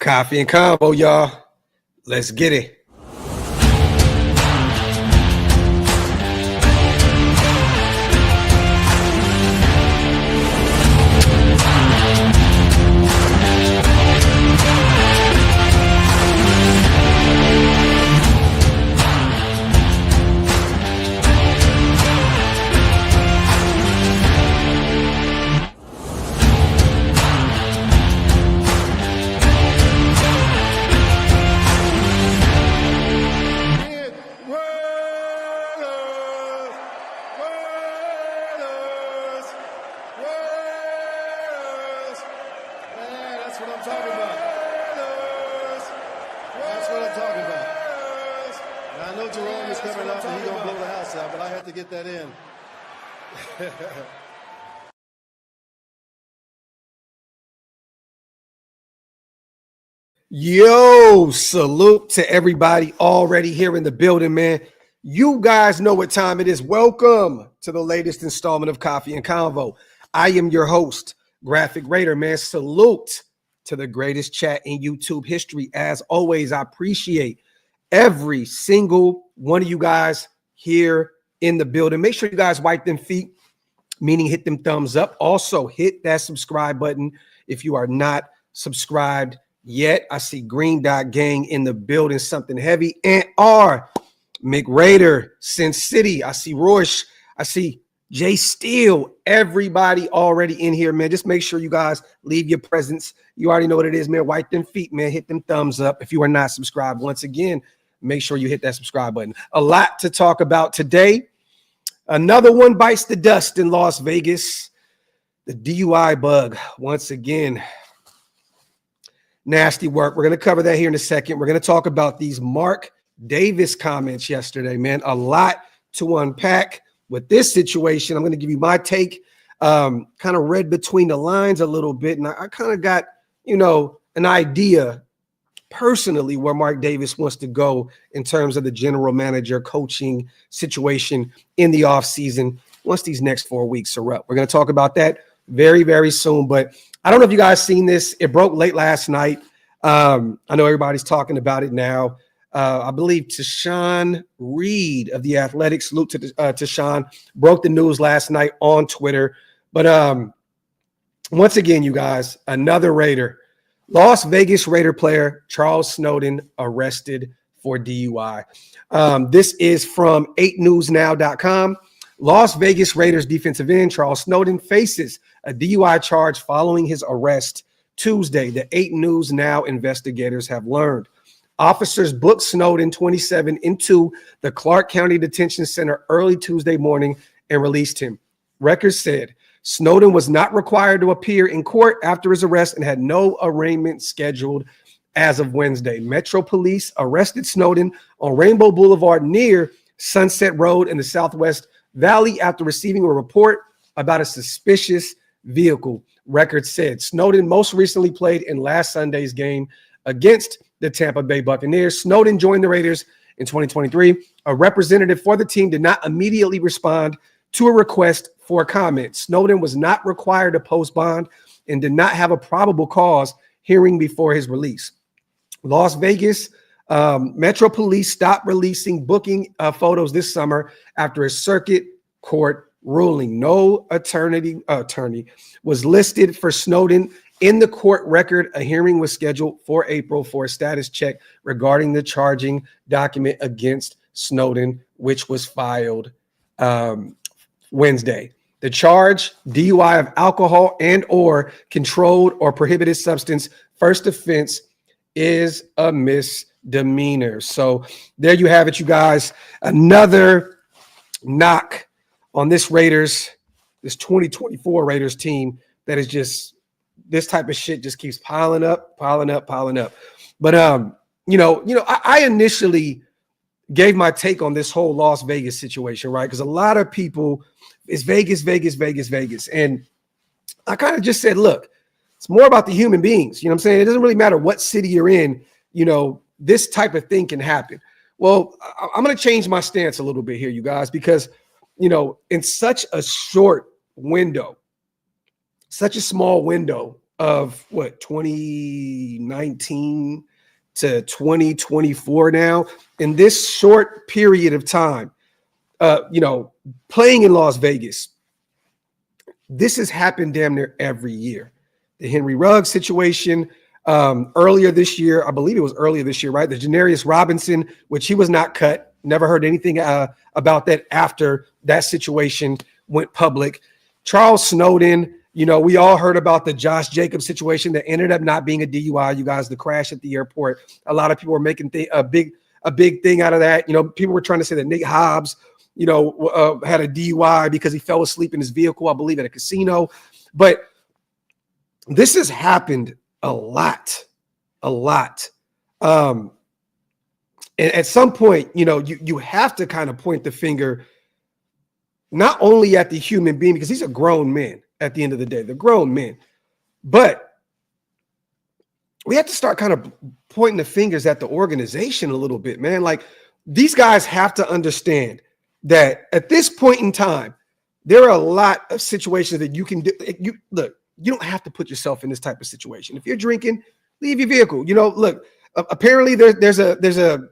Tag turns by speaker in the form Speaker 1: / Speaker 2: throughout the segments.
Speaker 1: Coffee and Convo, y'all. Let's get it. Yo, salute to everybody already here in the building, man. You guys know what time it is. Welcome to the latest installment of Coffee and Convo. I am your host, Graphk Raider, man. Salute to the greatest chat in YouTube history. As always, I appreciate every single one of you guys here in the building. Make sure you guys wipe them feet, meaning hit them thumbs up. Also, hit that subscribe button if you are not subscribed yet. I see Green Dot Gang in the building, something heavy. And R, McRaider, Sin City. I see Royce. I see Jay Steele. Everybody already in here, man. Just make sure you guys leave your presence. You already know what it is, man. Wipe them feet, man. Hit them thumbs up. If you are not subscribed, once again, make sure you hit that subscribe button. A lot to talk about today. Another one bites the dust in Las Vegas. The DUI bug, once again. Nasty work. We're going to cover that here in a second. We're going to talk about these Mark Davis comments yesterday, man. A lot to unpack with this situation. I'm going to give you my take, kind of read between the lines a little bit. And I kind of got, an idea personally where Mark Davis wants to go in terms of the general manager coaching situation in the offseason once these next 4 weeks are up. We're going to talk about that very, very soon. But I don't know if you guys seen this. It broke late last night. I know everybody's talking about it now. I believe Tashawn Reed of The Athletic, salute to Tashawn, broke the news last night on Twitter. But once again, you guys, another Raider. Las Vegas Raider player Charles Snowden arrested for DUI. This is from 8newsnow.com. Las Vegas Raiders defensive end Charles Snowden faces a DUI charge following his arrest Tuesday, the 8 News Now investigators have learned. Officers booked Snowden, 27, into the Clark County Detention Center early Tuesday morning and released him. Records said Snowden was not required to appear in court after his arrest and had no arraignment scheduled as of Wednesday. Metro Police arrested Snowden on Rainbow Boulevard near Sunset Road in the Southwest Valley after receiving a report about a suspicious vehicle. Records said Snowden most recently played in last Sunday's game against the Tampa Bay Buccaneers. Snowden joined the Raiders in 2023. A representative for the team did not immediately respond to a request for comment. Snowden was not required to post bond and did not have a probable cause hearing before his release. Las Vegas Metro Police stopped releasing booking photos this summer after a circuit court ruling. No attorney was listed for Snowden in the court record. A hearing was scheduled for April for a status check regarding the charging document against Snowden, which was filed Wednesday. The charge, DUI of alcohol and or controlled or prohibited substance, first offense is a misdemeanor. So there you have it, you guys. Another knock on this 2024 Raiders team that is just, this type of shit just keeps piling up. But, I initially gave my take on this whole Las Vegas situation, right? Because a lot of people, it's Vegas. And I kind of just said, look, it's more about the human beings. You know what I'm saying? It doesn't really matter what city you're in, this type of thing can happen. Well, I'm going to change my stance a little bit here, you guys, because, in such a short window, such a small window of 2019 to 2024 now. In this short period of time, playing in Las Vegas, this has happened damn near every year. The Henry Ruggs situation earlier this year, I believe it was earlier this year, right? The Janarius Robinson, which he was not cut. Never heard anything about that after that situation went public. Charles Snowden, we all heard about the Josh Jacobs situation that ended up not being a DUI. You guys, the crash at the airport. A lot of people were making a big thing out of that. People were trying to say that Nate Hobbs, had a DUI because he fell asleep in his vehicle, I believe, at a casino. But this has happened a lot. And at some point, you have to kind of point the finger not only at the human being, because these are grown men at the end of the day. They're grown men. But we have to start kind of pointing the fingers at the organization a little bit, man. Like, these guys have to understand that at this point in time, there are a lot of situations that you can do. You don't have to put yourself in this type of situation. If you're drinking, leave your vehicle. Apparently there's a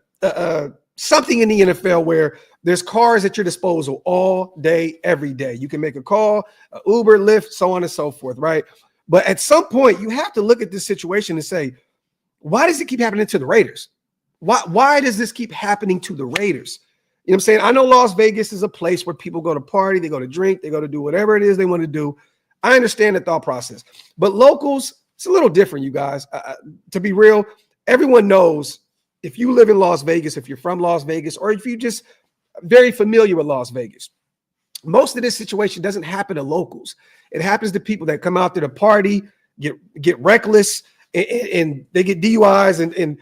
Speaker 1: something in the NFL where there's cars at your disposal all day, every day. You can make a call, Uber, Lyft, so on and so forth, right? But at some point, you have to look at this situation and say, why does it keep happening to the Raiders? Why does this keep happening to the Raiders? You know what I'm saying? I know Las Vegas is a place where people go to party, they go to drink, they go to do whatever it is they want to do. I understand the thought process. But locals, it's a little different, you guys. To be real, everyone knows if you live in Las Vegas, if you're from Las Vegas, or if you're just very familiar with Las Vegas, most of this situation doesn't happen to locals. It happens to people that come out there to party, get reckless, and they get DUIs, and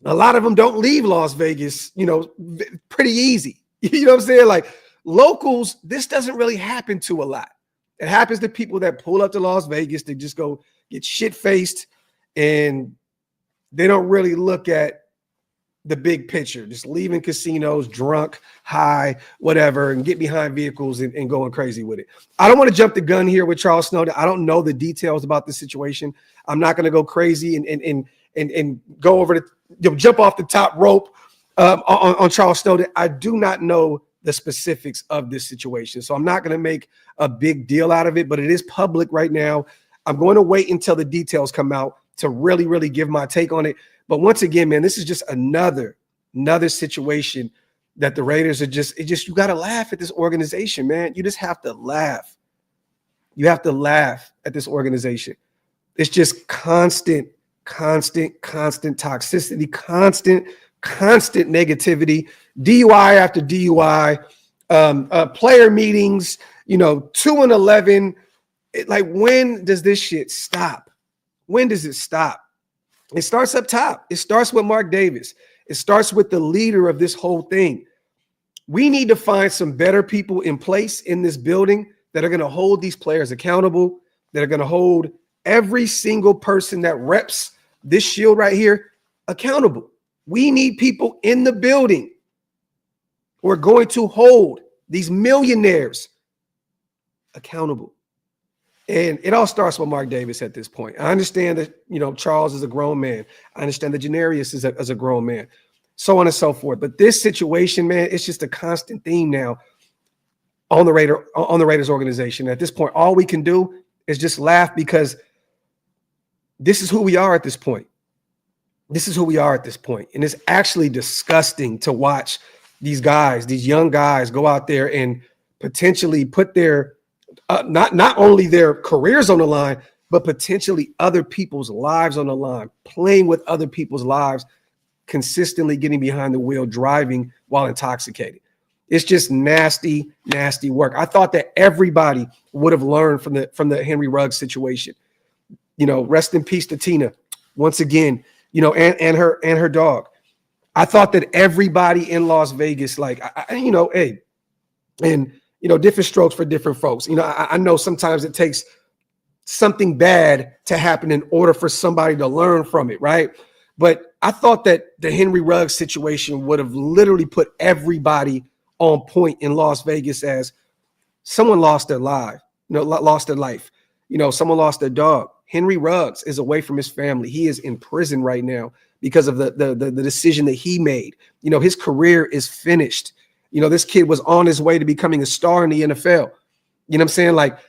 Speaker 1: a lot of them don't leave Las Vegas, pretty easy. You know what I'm saying? Like, locals, this doesn't really happen to a lot. It happens to people that pull up to Las Vegas, they just go get shit-faced, and they don't really look at the big picture, just leaving casinos drunk, high, whatever, and get behind vehicles and going crazy with it. I don't want to jump the gun here with Charles Snowden. I don't know the details about the situation. I'm not going to go crazy and go over the jump off the top rope on Charles Snowden. I do not know the specifics of this situation, so I'm not going to make a big deal out of it, but it is public right now. I'm going to wait until the details come out to really, really give my take on it. But once again, man, this is just another situation that the Raiders are you got to laugh at this organization, man. You just have to laugh. You have to laugh at this organization. It's just constant toxicity, constant negativity, DUI after DUI, player meetings, 2-11. When does this shit stop? When does it stop? It starts up top. It starts with Mark Davis. It starts with the leader of this whole thing. We need to find some better people in place in this building that are going to hold these players accountable, that are going to hold every single person that reps this shield right here accountable. We need people in the building who are going to hold these millionaires accountable. And it all starts with Mark Davis at this point. I understand that, Charles is a grown man. I understand that Janarius is a grown man, so on and so forth. But this situation, man, it's just a constant theme now on the Raiders organization. At this point, all we can do is just laugh, because this is who we are at this point. This is who we are at this point. And it's actually disgusting to watch these young guys go out there and potentially put their not only their careers on the line, but potentially other people's lives on the line, playing with other people's lives, consistently getting behind the wheel, driving while intoxicated. It's just nasty work. I thought that everybody would have learned from the Henry Ruggs situation. Rest in peace to Tina once again, and her dog. I thought that everybody in Las Vegas, different strokes for different folks. I know sometimes it takes something bad to happen in order for somebody to learn from it, right? But I thought that the Henry Ruggs situation would have literally put everybody on point in Las Vegas as someone lost their life. someone lost their dog. Henry Ruggs is away from his family. He is in prison right now because of the decision that he made. His career is finished. This kid was on his way to becoming a star in the NFL. You know what I'm saying? Like,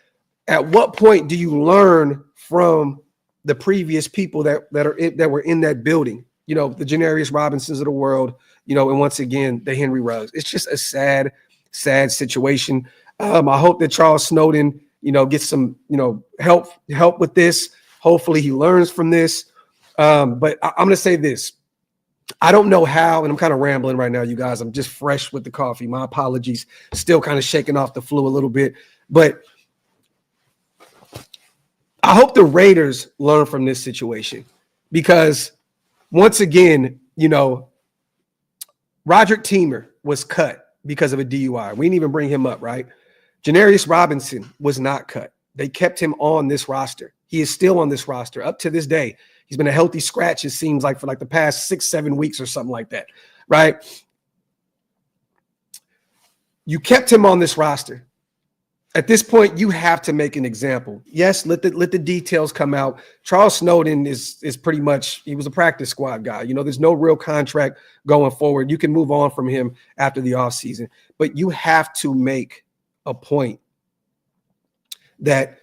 Speaker 1: at what point do you learn from the previous people that were in that building? The Janarius Robinsons of the world, and once again, the Henry Ruggs. It's just a sad, sad situation. I hope that Charles Snowden, gets some, help with this. Hopefully he learns from this. But I'm going to say this. I don't know how, and I'm kind of rambling right now, you guys. I'm just fresh with the coffee. My apologies. Still kind of shaking off the flu a little bit. But I hope the Raiders learn from this situation because, once again, Roderick Teamer was cut because of a DUI. We didn't even bring him up, right? Janarius Robinson was not cut. They kept him on this roster. He is still on this roster up to this day. He's been a healthy scratch, it seems like, for like the past 6-7 weeks or something like that, right? You kept him on this roster. At this point, you have to make an example. Yes, let the details come out. Charles Snowden is pretty much, he was a practice squad guy. There's no real contract going forward. You can move on from him after the offseason. But you have to make a point that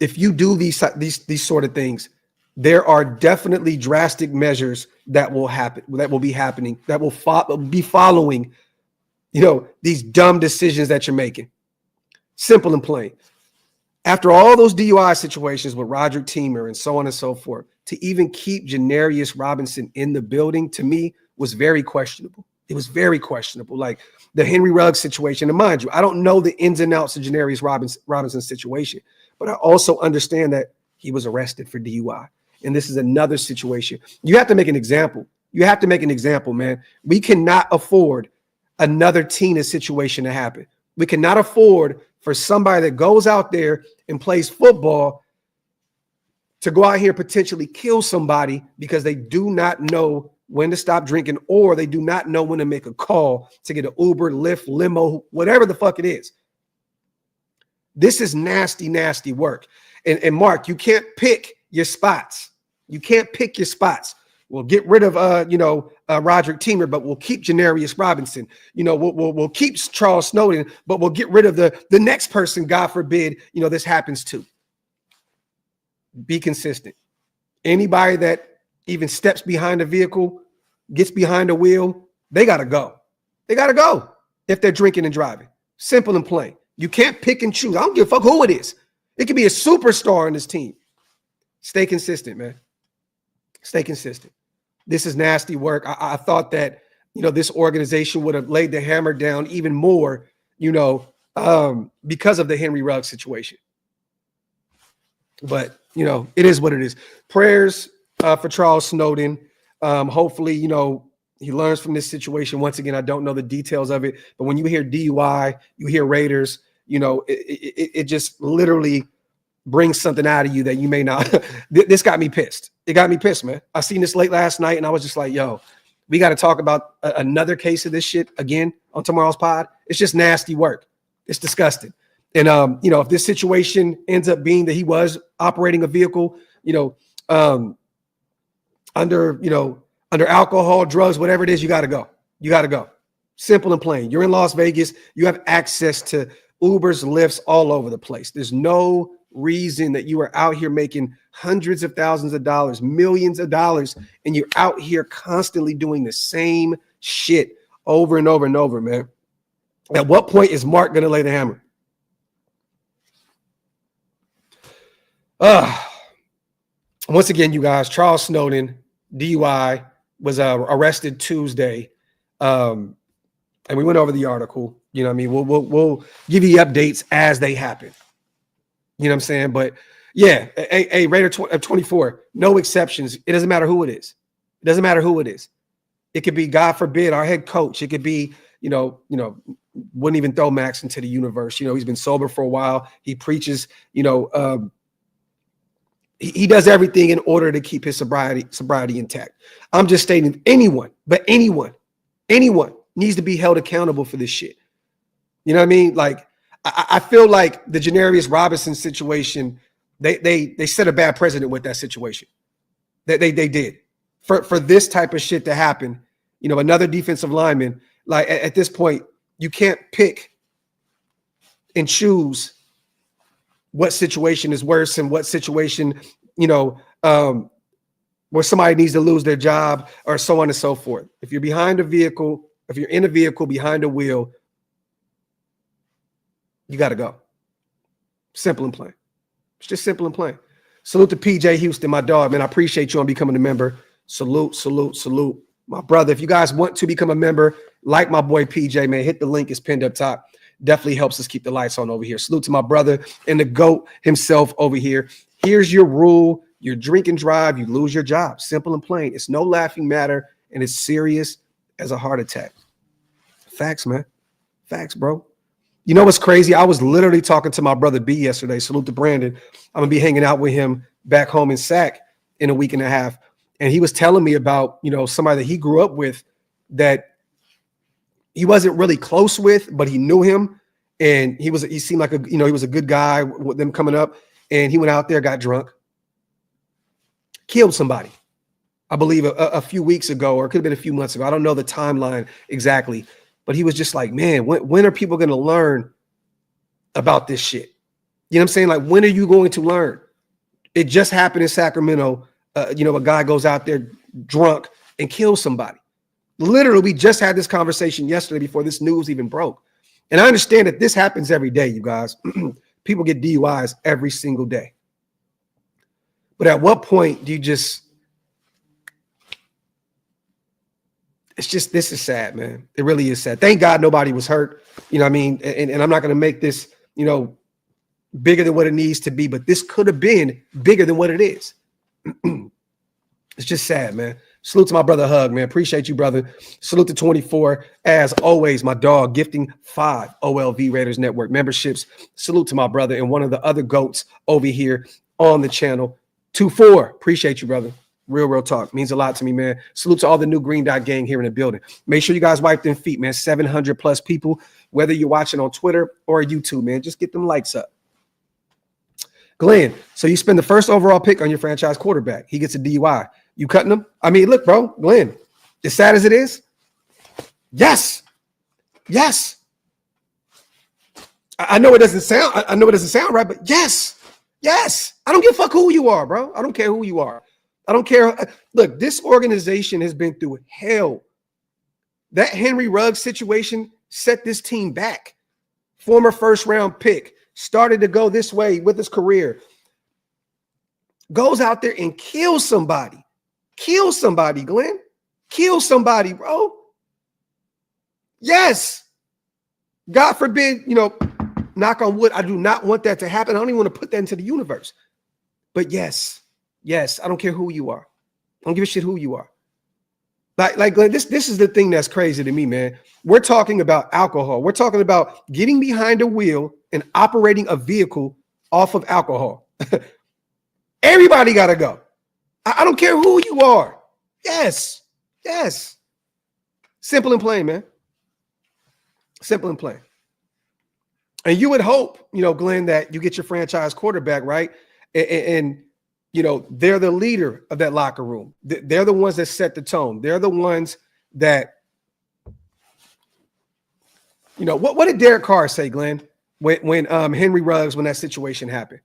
Speaker 1: if you do these sort of things, there are definitely drastic measures that will happen, that will be happening, that will be following, these dumb decisions that you're making. Simple and plain. After all those DUI situations with Roderick Teamer and so on and so forth, to even keep Janarius Robinson in the building, to me, was very questionable. It was very questionable. Like the Henry Ruggs situation, and mind you, I don't know the ins and outs of Janarius Robinson's situation, but I also understand that he was arrested for DUI. And this is another situation. You have to make an example. You have to make an example, man. We cannot afford another Tina situation to happen. We cannot afford for somebody that goes out there and plays football to go out here and potentially kill somebody because they do not know when to stop drinking, or they do not know when to make a call to get an Uber, Lyft, limo, whatever the fuck it is. This is nasty, nasty work. And Mark, you can't pick your spots. You can't pick your spots. We'll get rid of Roderick Teamer, but we'll keep Janarius Robinson. We'll keep Charles Snowden, but we'll get rid of the next person, God forbid, this happens to. Be consistent. Anybody that even steps behind a vehicle, gets behind a wheel, they gotta go. They gotta go if they're drinking and driving. Simple and plain. You can't pick and choose. I don't give a fuck who it is. It could be a superstar on this team. Stay consistent, man. Stay consistent. This is nasty work. I thought that, this organization would have laid the hammer down even more, because of the Henry Ruggs situation. But, it is what it is. Prayers for Charles Snowden. Hopefully, he learns from this situation. Once again, I don't know the details of it, but when you hear DUI, you hear Raiders, it just literally brings something out of you that you may not. This got me pissed. It got me pissed, man. I seen this late last night and I was just like, yo, we got to talk about another case of this shit again on tomorrow's pod. It's just nasty work. It's disgusting. And, if this situation ends up being that he was operating a vehicle, under alcohol, drugs, whatever it is, you got to go. You got to go. Simple and plain. You're in Las Vegas. You have access to Ubers, Lyfts all over the place. There's no reason that you are out here making hundreds of thousands of dollars, millions of dollars, and you're out here constantly doing the same shit over and over and over, man. At what point is Mark going to lay the hammer? Once again, you guys, Charles Snowden, DUI, was arrested Tuesday. And we went over the article. We'll give you updates as they happen. You know what I'm saying? But yeah, a Raider 24, no exceptions. It doesn't matter who it is. It doesn't matter who it is. It could be, God forbid, our head coach. It could be, wouldn't even throw Max into the universe. He's been sober for a while. He preaches, he does everything in order to keep his sobriety intact. I'm just stating anyone needs to be held accountable for this shit. You know what I mean? Like, I feel like the Janarius Robinson situation They set a bad precedent with that situation. They did. For this type of shit to happen, another defensive lineman, like at this point, you can't pick and choose what situation is worse and what situation, where somebody needs to lose their job or so on and so forth. If you're behind a vehicle, if you're in a vehicle behind a wheel, you got to go. Simple and plain. It's just simple and plain. Salute to PJ Houston, my dog, man. I appreciate you on becoming a member. Salute, salute, salute. My brother, if you guys want to become a member, like my boy PJ, man, hit the link. It's pinned up top. Definitely helps us keep the lights on over here. Salute to my brother and the GOAT himself over here. Here's your rule. You drink and drive, you lose your job. Simple and plain. It's no laughing matter, and it's serious as a heart attack. Facts, man. Facts, bro. You know what's crazy? I was literally talking to my brother B yesterday. Salute to Brandon. I'm going to be hanging out with him back home in Sac in a week and a half. And he was telling me about, somebody that he grew up with that he wasn't really close with, but he knew him. And he seemed like he was a good guy with them coming up. And he went out there, got drunk, killed somebody, I believe a few weeks ago, or it could have been a few months ago. I don't know the timeline exactly, but he was just like, man, when are people going to learn about this shit? You know what I'm saying? Like, when are you going to learn? It just happened in Sacramento. A guy goes out there drunk and kills somebody. Literally, we just had this conversation yesterday before this news even broke. And I understand that this happens every day, you guys. People get DUIs every single day. But at what point do you this is sad, man. It really is sad. Thank God nobody was hurt. You know what I mean? And I'm not going to make this, bigger than what it needs to be, but this could have been bigger than what it is. It's just sad, man. Salute to my brother Hug, man. Appreciate you, brother. Salute to 24. As always, my dog gifting 5 OLV Raiders Network memberships. Salute to my brother and one of the other GOATs over here on the channel. 24. Appreciate you, brother. Real talk. Means a lot to me, man. Salute to all the new Green Dot gang here in the building. Make sure you guys wipe them feet, man. 700 plus people, whether you're watching on Twitter or YouTube, man. Just get them likes up. Glenn, so you spend the first overall pick on your franchise quarterback. He gets a DUI. You cutting him? I mean, look, bro, Glenn, as sad as it is, yes. I know it doesn't sound right, but yes. I don't give a fuck who you are, bro. I don't care who you are. I don't care. Look, this organization has been through hell. That Henry Ruggs situation set this team back. Former first-round pick, started to go this way with his career. Goes out there and kills somebody. Kill somebody, Glenn. Kill somebody, bro. Yes. God forbid, knock on wood, I do not want that to happen. I don't even want to put that into the universe. But yes, I don't care who you are. I don't give a shit who you are. Like Glenn, this is the thing that's crazy to me, man. We're talking about alcohol. We're talking about getting behind a wheel and operating a vehicle off of alcohol. Everybody got to go. I don't care who you are. Yes. Simple and plain, man. Simple and plain. And you would hope, Glenn, that you get your franchise quarterback, right? And they're the leader of that locker room. They're the ones that set the tone. They're the ones that, what did Derek Carr say, Glenn, when Henry Ruggs, when that situation happened?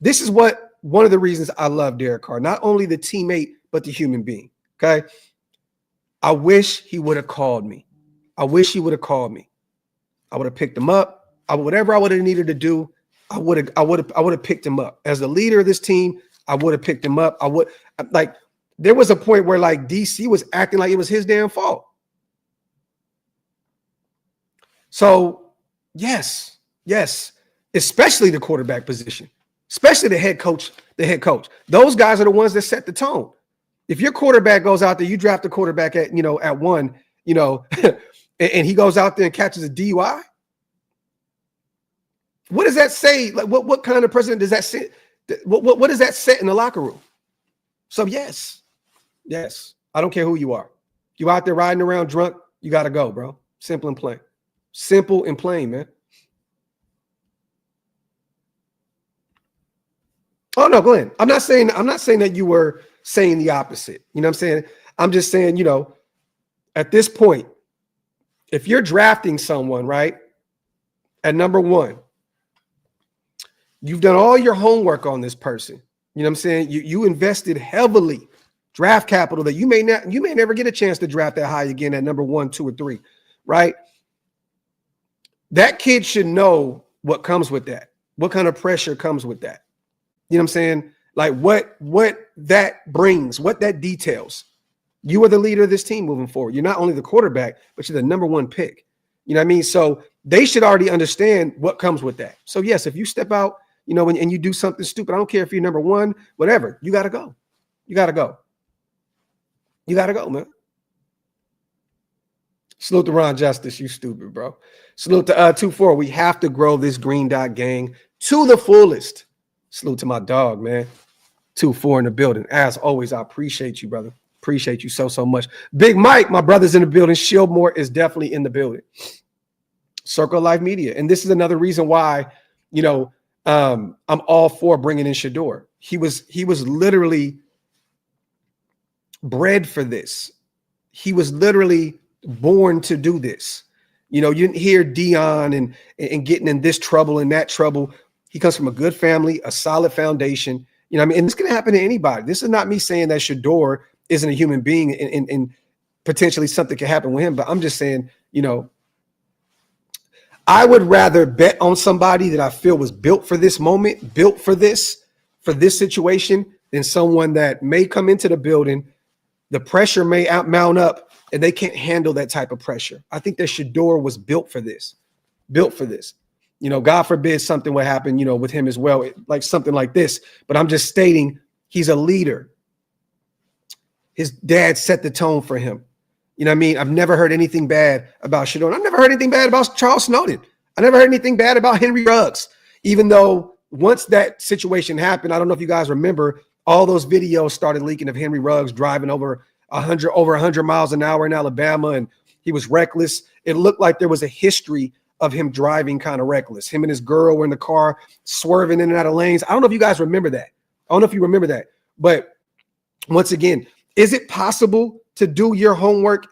Speaker 1: This is one of the reasons I love Derek Carr, not only the teammate, but the human being. Okay. I wish he would have called me. I would have picked him up. Whatever I would have needed to do, I would have picked him up. As the leader of this team, I would have picked him up. There was a point where DC was acting like it was his damn fault. So yes, especially the quarterback position. Especially the head coach. Those guys are the ones that set the tone. If your quarterback goes out there, you draft a quarterback at 1, and he goes out there and catches a DUI. What does that say? Like, what kind of president does that set? What does that set in the locker room? So yes, I don't care who you are. You out there riding around drunk, you got to go, bro. Simple and plain. Simple and plain, man. Oh no, go ahead. I'm not saying that you were saying the opposite. You know what I'm saying? I'm just saying, at this point, if you're drafting someone, right, at number one, you've done all your homework on this person. You know what I'm saying? You invested heavily draft capital that you may never get a chance to draft that high again at number 1, 2, or 3, right? That kid should know what comes with that. What kind of pressure comes with that? You know what I'm saying? Like what that brings, what that details. You are the leader of this team moving forward. You're not only the quarterback, but you're the number 1 pick. You know what I mean? So they should already understand what comes with that. So yes, if you step out, and you do something stupid, I don't care if you're number 1, whatever, you got to go. You got to go. You got to go, man. Salute to Ron Justice. You stupid, bro. Salute to 2-4. We have to grow this green dot gang to the fullest. Salute to my dog, man. 2-4 in the building. As always, I appreciate you, brother. Appreciate you so much. Big Mike, my brother's in the building. Shieldmore is definitely in the building. Circle Life Media. And this is another reason why, I'm all for bringing in Shador. He was literally bred for this. He was literally born to do this. You didn't hear Dion and getting in this trouble and that trouble. He comes from a good family, a solid foundation. And this can happen to anybody. This is not me saying that Shador isn't a human being and potentially something can happen with him. But I'm just saying, I would rather bet on somebody that I feel was built for this moment, built for this situation, than someone that may come into the building. The pressure may mount up and they can't handle that type of pressure. I think that Shador was built for this. God forbid something would happen, with him as well, like something like this. But I'm just stating he's a leader. His dad set the tone for him. You know what I mean? I've never heard anything bad about Shador. I've never heard anything bad about Charles Snowden. I never heard anything bad about Henry Ruggs, even though once that situation happened, I don't know if you guys remember, all those videos started leaking of Henry Ruggs driving over 100 miles an hour in Alabama, and he was reckless. It looked like there was a history of him driving kind of reckless. Him and his girl were in the car swerving in and out of lanes. I don't know if you guys remember that. I don't know if you remember that. But once again, is it possible to do your homework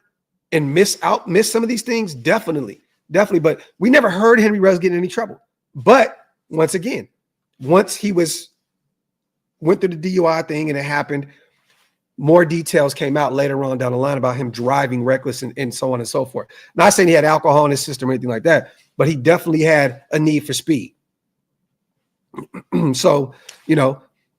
Speaker 1: and miss some of these things? Definitely. But we never heard Henry Ruggs get in any trouble. But once again, once he went through the DUI thing and it happened, more details came out later on down the line about him driving reckless and so on and so forth. Not saying he had alcohol in his system or anything like that, but he definitely had a need for speed. So,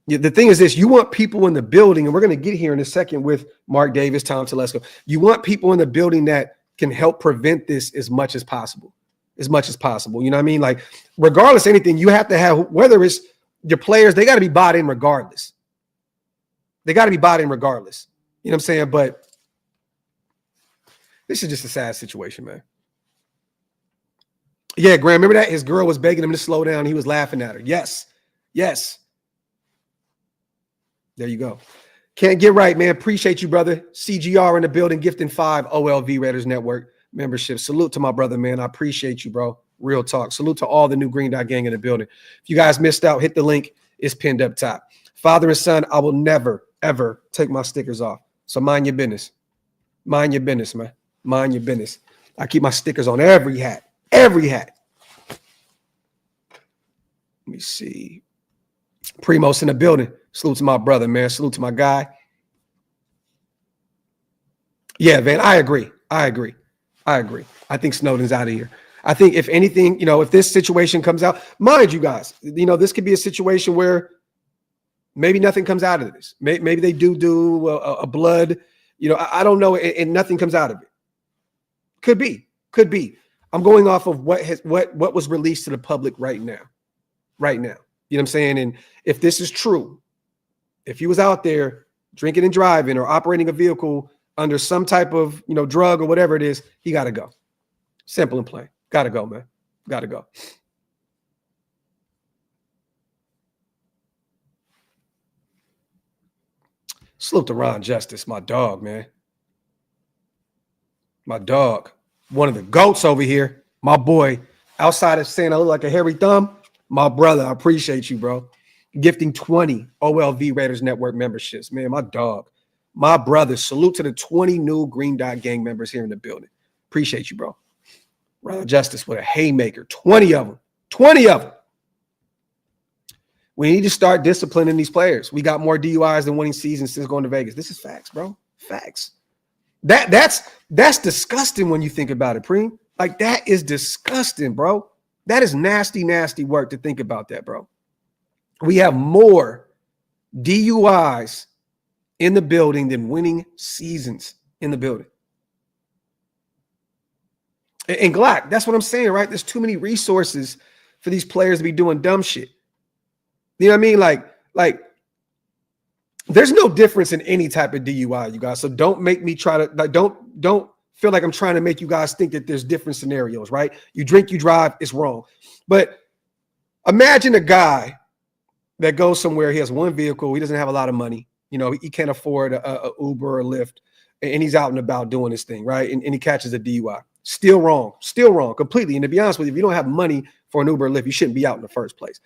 Speaker 1: the thing is this, you want people in the building, and we're going to get here in a second with Mark Davis, Tom Telesco. You want people in the building that can help prevent this as much as possible. You know what I mean? Like, regardless of anything, you have to have, whether it's your players, they got to be bought in regardless. You know what I'm saying? But this is just a sad situation, man. Yeah, Graham, remember that? His girl was begging him to slow down. He was laughing at her. Yes. There you go. Can't get right, man. Appreciate you, brother. CGR in the building, gifting 5 OLV Raiders Network membership. Salute to my brother, man. I appreciate you, bro. Real talk. Salute to all the new Green Dot Gang in the building. If you guys missed out, hit the link. It's pinned up top. Father and son, I will never, ever take my stickers off. So mind your business. Mind your business, man. Mind your business. I keep my stickers on every hat. Every hat. Let me see. Primos in the building. Salute to my brother, man. Salute to my guy. Yeah, Van, I agree. I think Snowden's out of here. I think if anything, if this situation comes out, mind you guys, this could be a situation where maybe nothing comes out of this. Maybe they do a blood, I don't know, and nothing comes out of it. Could be. I'm going off of what was released to the public right now. You know what I'm saying? And if this is true, if he was out there drinking and driving or operating a vehicle under some type of, drug or whatever it is, he got to go. Simple and plain. Got to go, man. Got to go. Salute to Ron Justice, my dog, man. My dog. One of the GOATs over here. My boy. Outside of saying I look like a hairy thumb, my brother. I appreciate you, bro. gifting 20 OLV Raiders Network memberships. Man, my dog, my brother. Salute to the 20 new Green Dot Gang members here in the building. Appreciate you, bro. Ron Justice with a haymaker. 20 of them. 20 of them. We need to start disciplining these players. We got more DUIs than winning seasons since going to Vegas. This is facts, bro. Facts. That's disgusting when you think about it, Preem. Like, that is disgusting, bro. That is nasty, nasty work to think about that, bro. We have more DUIs in the building than winning seasons in the building. And Graphk, that's what I'm saying, right? There's too many resources for these players to be doing dumb shit. You know what I mean? Like there's no difference in any type of DUI, you guys. So don't make me try to, like, don't feel like I'm trying to make you guys think that there's different scenarios, right? You drink, you drive, it's wrong. But imagine a guy that goes somewhere, he has one vehicle, he doesn't have a lot of money, you know, he can't afford a Uber or Lyft, and he's out and about doing this thing, right? And he catches a DUI. Still wrong completely. And to be honest with you, if you don't have money for an Uber or Lyft, you shouldn't be out in the first place.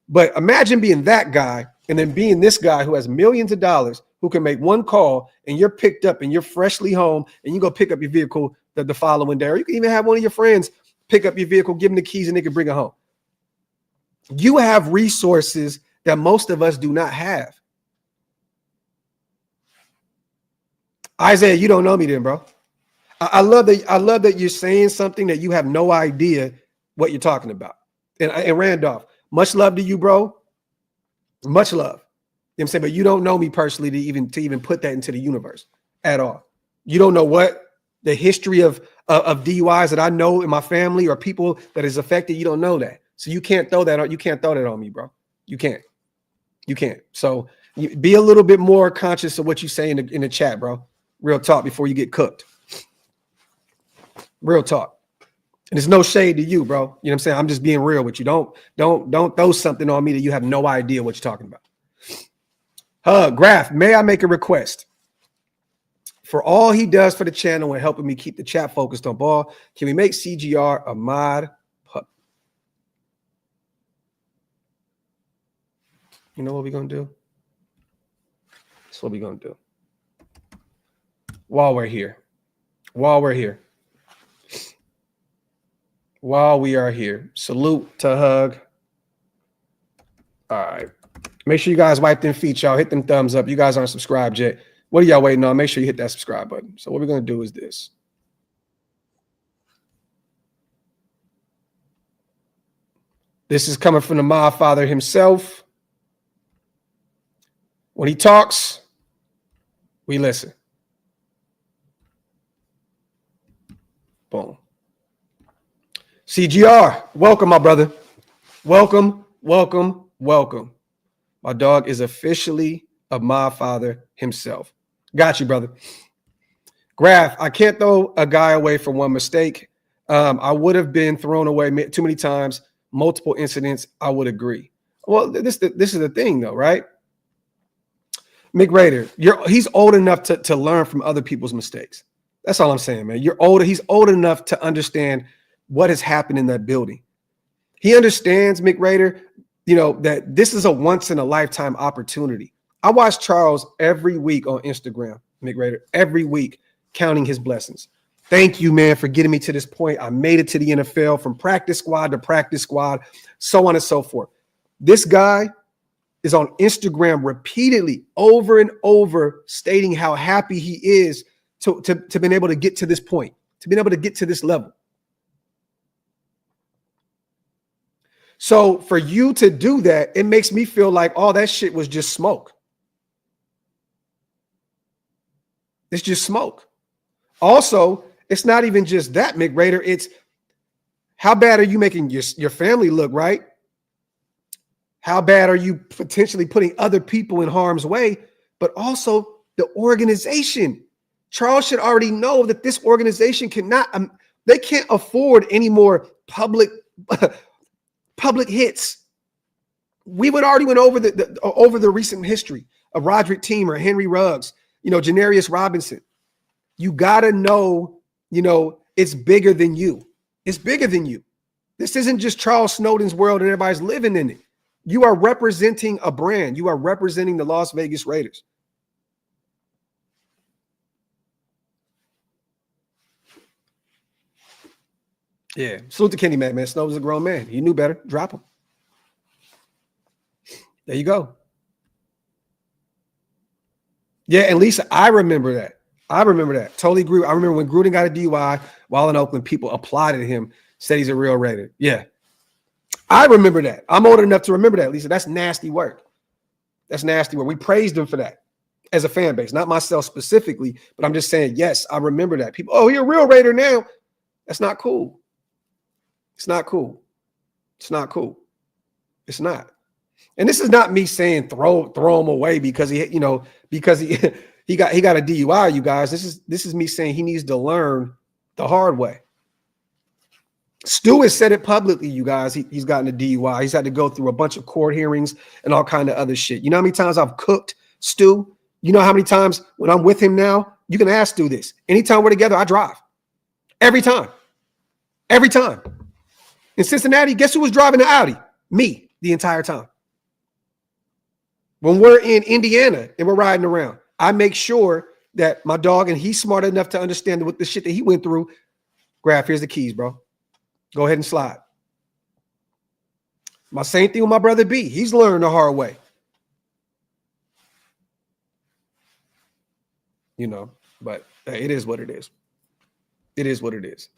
Speaker 1: But imagine being that guy and then being this guy who has millions of dollars, who can make one call and you're picked up and you're freshly home and you go pick up your vehicle the following day. Or you can even have one of your friends pick up your vehicle, give them the keys, and they can bring it home. You have resources that most of us do not have. Isaiah, you don't know me then, bro. I love that you're saying something that you have no idea what you're talking about. And Randolph, much love to you, bro. Much love. You know what I'm saying? But you don't know me personally to even put that into the universe at all. You don't know what the history of DUIs that I know in my family or people that is affected. You don't know that. So you can't throw that on me, bro. You can't. So be a little bit more conscious of what you say in the chat, bro. Real talk before you get cooked. Real talk. And there's no shade to you, bro. You know what I'm saying? I'm just being real with you. Don't throw something on me that you have no idea what you're talking about. Graphk, may I make a request? For all he does for the channel and helping me keep the chat focused on ball, can we make CGR a mod pup? You know what we're going to do? That's what we're going to do. While we are here, salute to Hug. All right. Make sure you guys wipe them feet, y'all. Hit them thumbs up. You guys aren't subscribed yet. What are y'all waiting on? Make sure you hit that subscribe button. So what we're going to do is this. This is coming from the mob father himself. When he talks, we listen. Boom. CGR, welcome, my brother. Welcome. My dog is officially a mob father himself. Got you, brother. Graphk, I can't throw a guy away for one mistake. I would have been thrown away too many times, multiple incidents. I would agree. Well, this is the thing, though, right? Mick Raider, he's old enough to learn from other people's mistakes. That's all I'm saying, man. You're older. He's old enough to understand what has happened in that building. He understands, Mick Raider, you know, that this is a once in a lifetime opportunity. I watch Charles every week on Instagram, Mick Raider, every week, counting his blessings. Thank you, man, for getting me to this point. I made it to the NFL from practice squad to practice squad, so on and so forth. This guy is on Instagram repeatedly over and over stating how happy he is to being able to get to this point, to being able to get to this level. So for you to do that, it makes me feel like all that shit was just smoke. It's just smoke. Also, it's not even just that, Mick Raider. It's how bad are you making your family look, right? How bad are you potentially putting other people in harm's way, but also the organization? Charles should already know that this organization they can't afford any more public hits. We would already went over the recent history of Roderick Teamer, Henry Ruggs, Janarius Robinson. You got to know, it's bigger than you. It's bigger than you. This isn't just Charles Snowden's world and everybody's living in it. You are representing a brand. You are representing the Las Vegas Raiders. Yeah. Salute to Kenny Mack, man. Snow was a grown man. He knew better. Drop him. There you go. Yeah, and Lisa, I remember that. Totally agree. I remember when Gruden got a DUI while in Oakland, people applauded him, said he's a real Raider. Yeah. I remember that. I'm old enough to remember that, Lisa. That's nasty work. We praised him for that as a fan base, not myself specifically, but I'm just saying, yes, I remember that. People, oh, you're a real Raider now. That's not cool. It's not cool. It's not. And this is not me saying throw him away because he got a DUI, you guys. This is me saying he needs to learn the hard way. Stu has said it publicly, you guys. He's gotten a DUI. He's had to go through a bunch of court hearings and all kind of other shit. You know how many times I've cooked Stu? You know how many times when I'm with him now? You can ask Stu this. Anytime we're together, I drive. Every time. In Cincinnati, guess who was driving the Audi? Me, the entire time. When we're in Indiana and we're riding around, I make sure that my dog, and he's smart enough to understand what the shit that he went through. Graphk, here's the keys, bro. Go ahead and slide. My same thing with my brother B. He's learned the hard way. But it is what it is. It is what it is.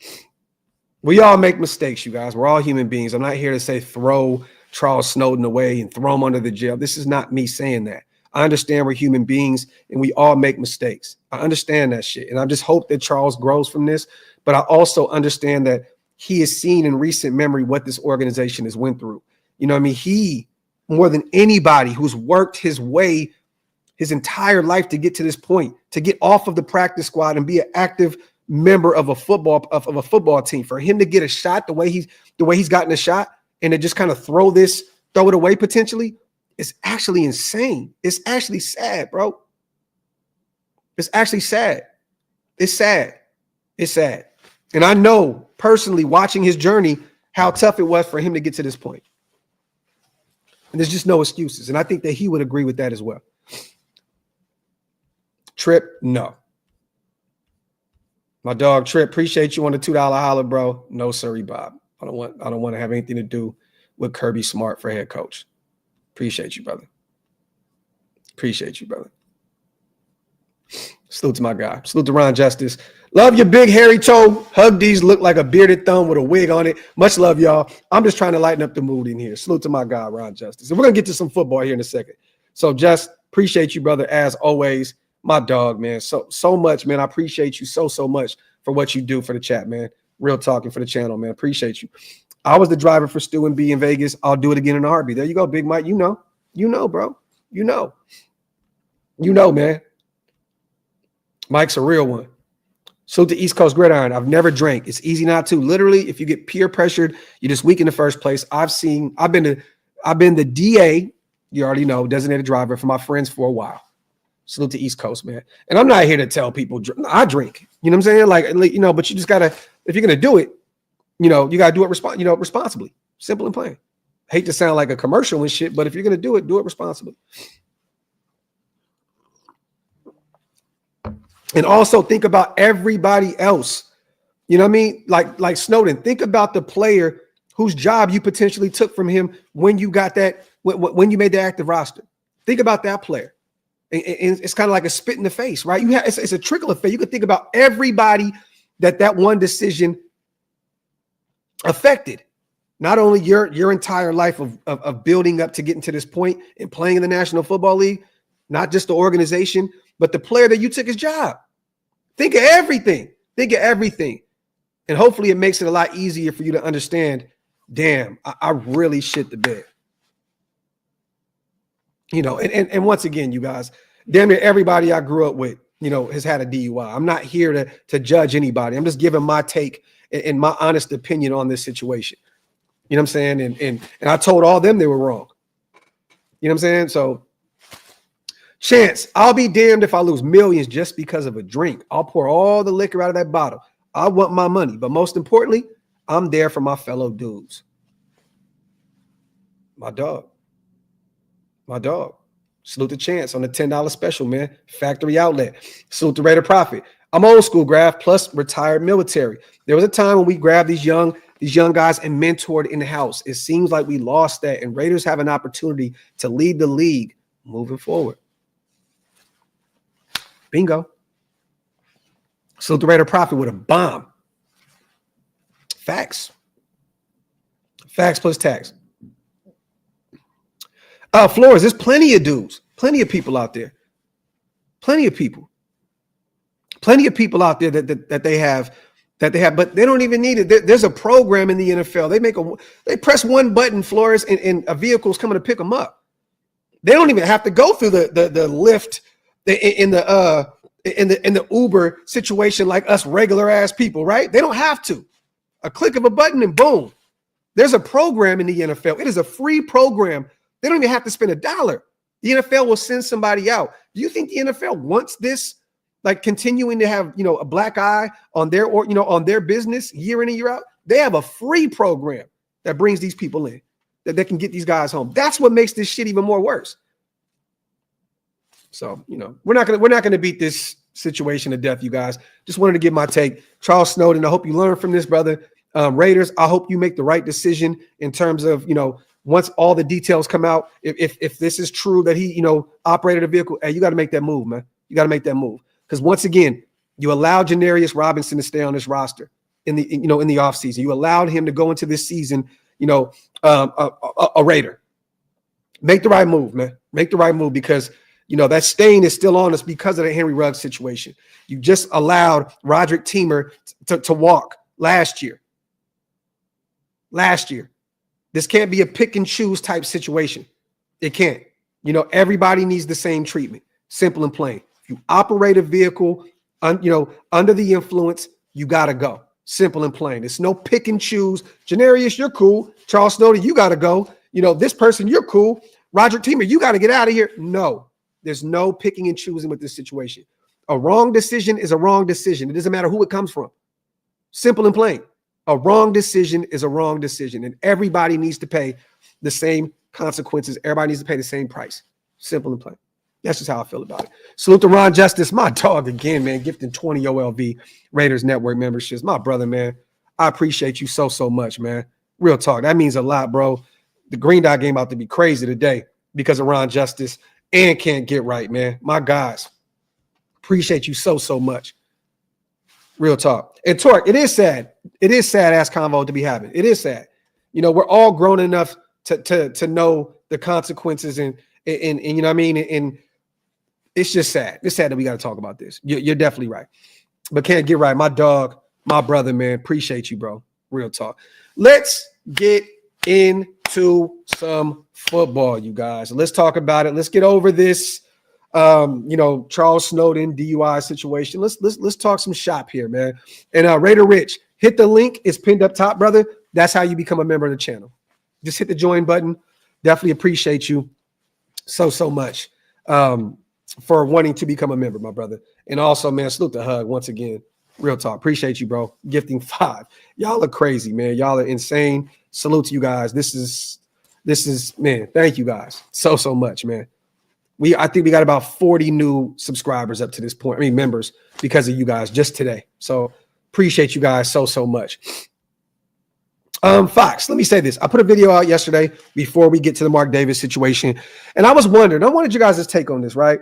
Speaker 1: We all make mistakes, you guys. We're all human beings. I'm not here to say throw Charles Snowden away and throw him under the jail. This is not me saying that. I understand we're human beings and we all make mistakes. I understand that shit. And I just hope that Charles grows from this. But I also understand that he has seen in recent memory what this organization has went through. You know what I mean? He, more than anybody who's worked his way his entire life to get to this point, to get off of the practice squad and be an active member of a football team, for him to get a shot the way he's gotten a shot and to just kind of throw it away potentially, is actually insane. It's actually sad, bro. It's actually sad. It's sad. And I know personally, watching his journey, how tough it was for him to get to this point. And there's just no excuses. And I think that he would agree with that as well. Trip, no. My dog Trip, appreciate you on the $2 holler, bro. No, sorry, Bob. I don't want to have anything to do with Kirby Smart for head coach. Appreciate you, brother. Salute to my guy. Salute to Ron Justice. Love your big hairy toe. Hug these look like a bearded thumb with a wig on it. Much love, y'all. I'm just trying to lighten up the mood in here. Salute to my guy, Ron Justice. And we're going to get to some football here in a second. So just appreciate you, brother, as always. My dog, man. So much, man. I appreciate you so much for what you do for the chat, man. Real talking for the channel, man. Appreciate you. I was the driver for Stu and B in Vegas. I'll do it again in a heartbeat. There you go, Big Mike. You know, bro. You know, man. Mike's a real one. Salute to East Coast Gridiron. I've never drank. It's easy not to. Literally, if you get peer pressured, you're just weak in the first place. I've been the DA, you already know, designated driver for my friends for a while. Salute to East Coast, man. And I'm not here to tell people I drink. You know what I'm saying? But you just gotta, if you're gonna do it, you gotta do it responsibly. Simple and plain. Hate to sound like a commercial and shit, but if you're gonna do it responsibly. And also think about everybody else. You know what I mean? Like Snowden. Think about the player whose job you potentially took from him when you got that, when you made the active roster. Think about that player. And it's kind of like a spit in the face, right? It's a trickle effect. You could think about everybody that one decision affected. Not only your entire life of building up to getting to this point and playing in the National Football League, not just the organization, but the player that you took his job. Think of everything. And hopefully it makes it a lot easier for you to understand, damn, I really shit the bed. And once again, you guys, damn near everybody I grew up with, has had a DUI. I'm not here to judge anybody. I'm just giving my take and my honest opinion on this situation. You know what I'm saying? And I told all them they were wrong. You know what I'm saying? So, Chance, I'll be damned if I lose millions just because of a drink. I'll pour all the liquor out of that bottle. I want my money. But most importantly, I'm there for my fellow dudes. My dog. My dog. Salute the Chance on the $10 special, man. Factory outlet. Salute the Raider Profit. I'm old school, Graphk, plus retired military. There was a time when we grabbed these young guys and mentored in the house. It seems like we lost that, and Raiders have an opportunity to lead the league moving forward. Bingo. Salute the Raider Profit with a bomb. Facts. Facts plus tax. Flores, there's plenty of dudes, plenty of people out there. Plenty of people out there that they have, but they don't even need it. There's a program in the NFL. They press one button, Flores, and a vehicle's coming to pick them up. They don't even have to go through the Lyft in the Uber situation like us regular ass people, right? They don't have to. A click of a button and boom. There's a program in the NFL. It is a free program. They don't even have to spend $1. The NFL will send somebody out. Do you think the NFL wants this, like continuing to have, a black eye on on their business year in and year out? They have a free program that brings these people in, that they can get these guys home. That's what makes this shit even more worse. So, we're not gonna beat this situation to death, you guys. Just wanted to give my take. Charles Snowden, I hope you learn from this, brother. Raiders, I hope you make the right decision in terms of, once all the details come out, if this is true that he, operated a vehicle, hey, you got to make that move, man. You got to make that move. Because once again, you allowed Janarius Robinson to stay on this roster in the offseason. You allowed him to go into this season, a Raider. Make the right move, man. Make the right move because, that stain is still on us because of the Henry Ruggs situation. You just allowed Roderick Teamer to walk last year. This can't be a pick and choose type situation. It can't. Everybody needs the same treatment. Simple and plain. If you operate a vehicle, under the influence, you got to go. Simple and plain. It's no pick and choose. Janarius, you're cool. Charles Snowden, you got to go. This person, you're cool. Roger Teamer, you got to get out of here. No, there's no picking and choosing with this situation. A wrong decision is a wrong decision. It doesn't matter who it comes from. Simple and plain. A wrong decision is a wrong decision, and everybody needs to pay the same consequences. Everybody needs to pay the same price. Simple and plain. That's just how I feel about it. Salute to Ron Justice, my dog again, man, gifting 20 OLV Raiders Network memberships. My brother, man, I appreciate you so much, man. Real talk. That means a lot, bro. The Green Dot game about to be crazy today because of Ron Justice and Can't Get Right, man. My guys, appreciate you so much. Real talk. And Torque, it is sad. It is sad ass convo to be having. It is sad. We're all grown enough to know the consequences and you know what I mean? And it's just sad. It's sad that we got to talk about this. You're definitely right. But Can't Get Right. My dog, my brother, man. Appreciate you, bro. Real talk. Let's get into some football, you guys. Let's talk about it. Let's get over this. Charles Snowden DUI situation. Let's talk some shop here, man. And Raider Rich, hit the link. It's pinned up top, brother. That's how you become a member of the channel. Just hit the join button. Definitely appreciate you so much for wanting to become a member, my brother. And also, man, salute the hug once again. Real talk. Appreciate you, bro. Gifting 5. Y'all are crazy, man. Y'all are insane. Salute to you guys. This is man. Thank you guys so much, man. I think we got about 40 new subscribers up to this point. Members because of you guys just today. So appreciate you guys so much. Fox, let me say this. I put a video out yesterday before we get to the Mark Davis situation. And I was wondering, I wanted you guys' take on this, right?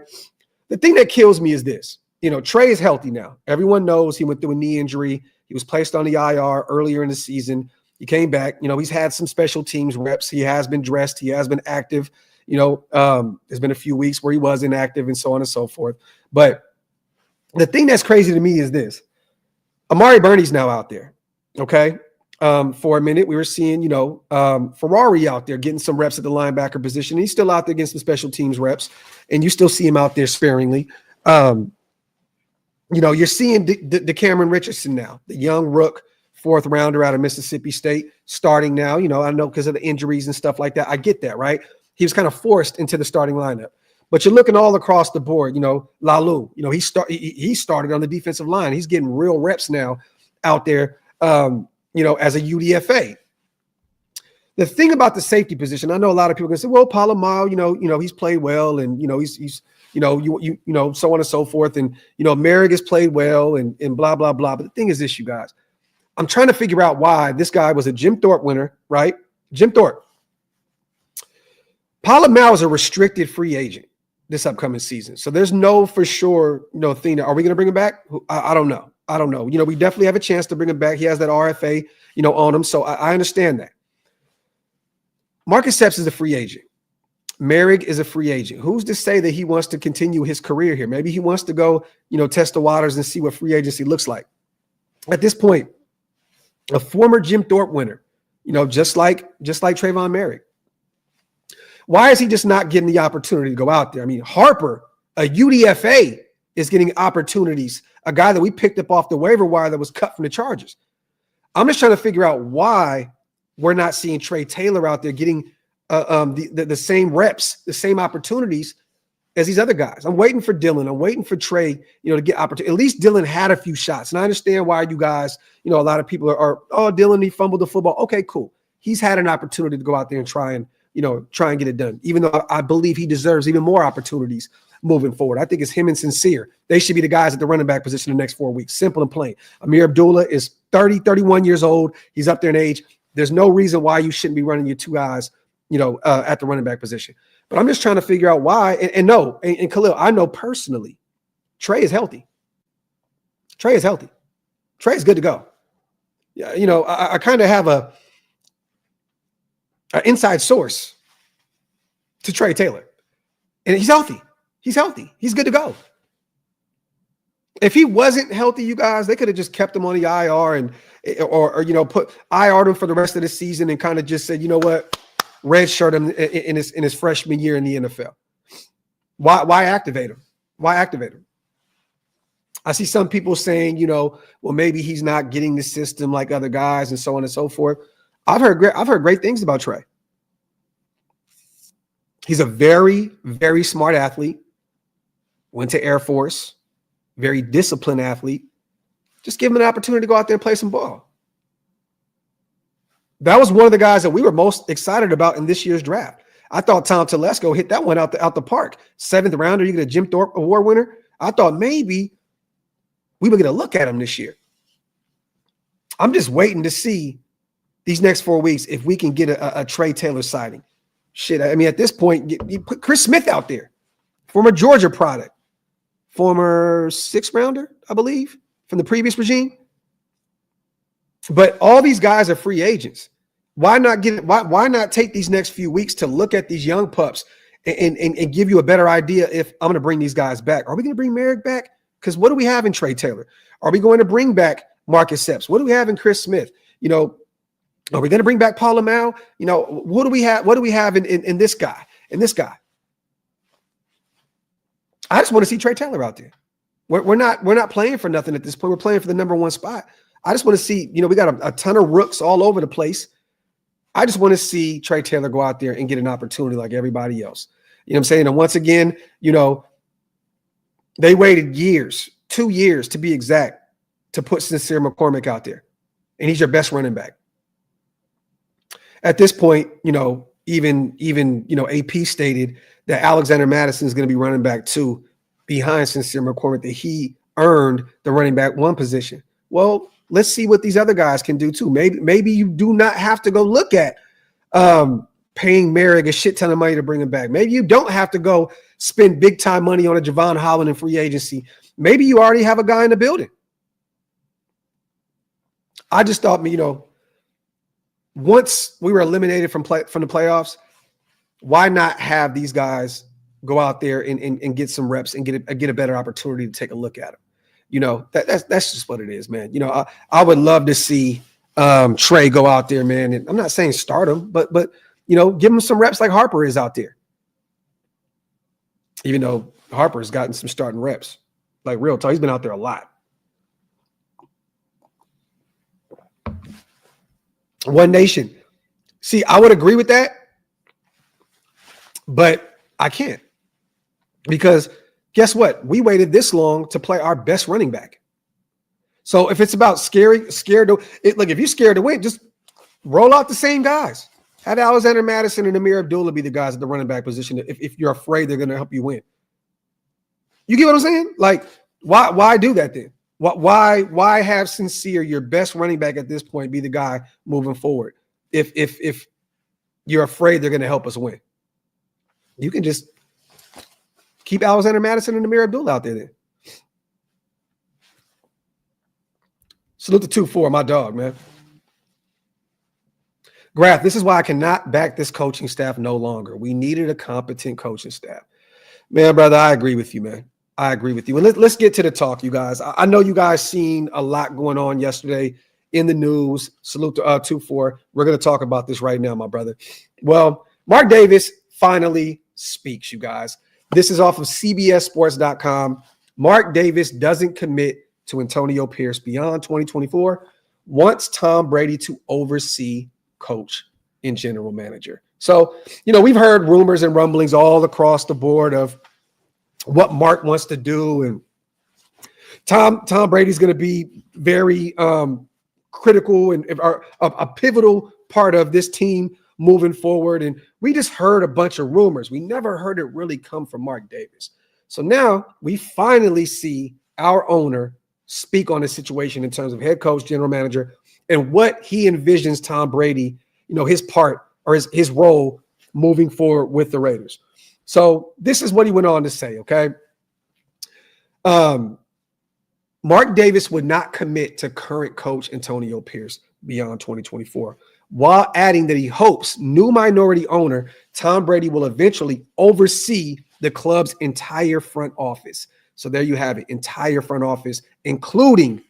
Speaker 1: The thing that kills me is this. Trey is healthy now. Everyone knows he went through a knee injury. He was placed on the IR earlier in the season. He came back. He's had some special teams reps. He has been dressed. He has been active. There's been a few weeks where he was inactive and so on and so forth. But the thing that's crazy to me is this. Amari Burney's now out there. Okay. For a minute, we were seeing, Ferrari out there getting some reps at the linebacker position. He's still out there getting some special teams reps, and you still see him out there sparingly. You're seeing the Cameron Richardson now, the young rook, 4th rounder out of Mississippi State, starting now. I know because of the injuries and stuff like that. I get that, right? He was kind of forced into the starting lineup. But you're looking all across the board, Lalu, he started on the defensive line. He's getting real reps now out there, as a UDFA. The thing about the safety position, I know a lot of people are going to say, well, Palomar, he's played well, and he's so on and so forth, and Merrick has played well, and blah blah blah. But the thing is this, you guys, I'm trying to figure out why this guy was a Jim Thorpe winner, right? Jim Thorpe. Palomar is a restricted free agent this upcoming season, so there's no for sure thing. Are we going to bring him back? I don't know. We definitely have a chance to bring him back. He has that RFA, on him, so I understand that. Marcus Epps is a free agent. Merrick is a free agent. Who's to say that he wants to continue his career here? Maybe he wants to go, test the waters and see what free agency looks like. At this point, a former Jim Thorpe winner, just like Trayvon Merrick. Why is he just not getting the opportunity to go out there? I mean, Harper, a UDFA, is getting opportunities. A guy that we picked up off the waiver wire that was cut from the Chargers. I'm just trying to figure out why we're not seeing Trey Taylor out there getting the same reps, the same opportunities as these other guys. I'm waiting for Dylan. I'm waiting for Trey, to get opportunity. At least Dylan had a few shots. And I understand why you guys, a lot of people are, Dylan, he fumbled the football. Okay, cool. He's had an opportunity to go out there and try and get it done, even though I believe he deserves even more opportunities moving forward. I think it's him and Sincere. They should be the guys at the running back position the next 4 weeks. Simple and plain. Amir Abdullah is 31 years old. He's up there in age. There's no reason why you shouldn't be running your two guys, at the running back position. But I'm just trying to figure out why. And Khalil, I know personally, Trey is healthy. Trey is healthy. Trey is good to go. Yeah, I kind of have an inside source to Trey Taylor, and he's healthy. He's healthy. He's good to go. If he wasn't healthy, you guys, they could have just kept him on the IR or put IR'd him for the rest of the season and kind of just said, what, redshirt him in his freshman year in the NFL. Why activate him? Why activate him? I see some people saying, well, maybe he's not getting the system like other guys and so on and so forth. I've heard great things about Trey. He's a very, very smart athlete. Went to Air Force. Very disciplined athlete. Just give him an opportunity to go out there and play some ball. That was one of the guys that we were most excited about in this year's draft. I thought Tom Telesco hit that one out the park. 7th rounder, you get a Jim Thorpe Award winner. I thought maybe we would get a look at him this year. I'm just waiting to see these next 4 weeks if we can get a Trey Taylor sighting. Shit, I mean, at this point, you put Chris Smith out there, former Georgia product, former 6th rounder, I believe, from the previous regime. But all these guys are free agents. Why not take these next few weeks to look at these young pups and give you a better idea if I'm going to bring these guys back? Are we going to bring Merrick back? Because what do we have in Trey Taylor? Are we going to bring back Marcus Epps? What do we have in Chris Smith? Are we going to bring back Paul Lamau? What do we have? What do we have in this guy? In this guy? I just want to see Trey Taylor out there. We're not playing for nothing at this point. We're playing for the number 1 spot. I just want to see, we got a ton of rooks all over the place. I just want to see Trey Taylor go out there and get an opportunity like everybody else. You know what I'm saying? And once again, they waited years, 2 years to be exact, to put Sincere McCormick out there. And he's your best running back. At this point, even AP stated that Alexander Madison is going to be running back 2 behind Sincere McCormick, that he earned the running back 1 position. Well, let's see what these other guys can do too. Maybe you do not have to go look at paying Merrick a shit ton of money to bring him back. Maybe you don't have to go spend big time money on a Javon Holland in free agency. Maybe you already have a guy in the building. I just thought, once we were eliminated from the playoffs, why not have these guys go out there and get some reps and get a better opportunity to take a look at them? That's just what it is, man. I would love to see Trey go out there, man. And I'm not saying start him, but give him some reps like Harper is out there. Even though Harper's gotten some starting reps, like real talk, he's been out there a lot. One Nation. See, I would agree with that, but I can't, because guess what? We waited this long to play our best running back. So if it's about scared to look, if you're scared to win, just roll out the same guys. Have Alexander Madison and Amir Abdullah be the guys at the running back position if you're afraid they're going to help you win. You get what I'm saying? Like, why do that then? Why have Sincere, your best running back at this point, be the guy moving forward if you're afraid they're going to help us win? You can just keep Alexander Madison and Amir Abdullah out there then. Salute to 2-4, my dog, man. Graphk, this is why I cannot back this coaching staff no longer. We needed a competent coaching staff. Man, brother, I agree with you, man. I agree with you. And let's get to the talk, you guys. I know you guys seen a lot going on yesterday in the news. Salute to 2-4. We're going to talk about this right now, my brother. Well, Mark Davis finally speaks, you guys. This is off of CBSSports.com. Mark Davis doesn't commit to Antonio Pierce beyond 2024, wants Tom Brady to oversee coach and general manager. So, we've heard rumors and rumblings all across the board of what Mark wants to do. And Tom Brady's going to be very critical and a pivotal part of this team moving forward. And we just heard a bunch of rumors. We never heard it really come from Mark Davis. So now we finally see our owner speak on the situation in terms of head coach, general manager, and what he envisions Tom Brady, his part or his role moving forward with the Raiders. So this is what he went on to say, okay? Mark Davis would not commit to current coach Antonio Pierce beyond 2024, while adding that he hopes new minority owner Tom Brady will eventually oversee the club's entire front office. So there you have it, entire front office, including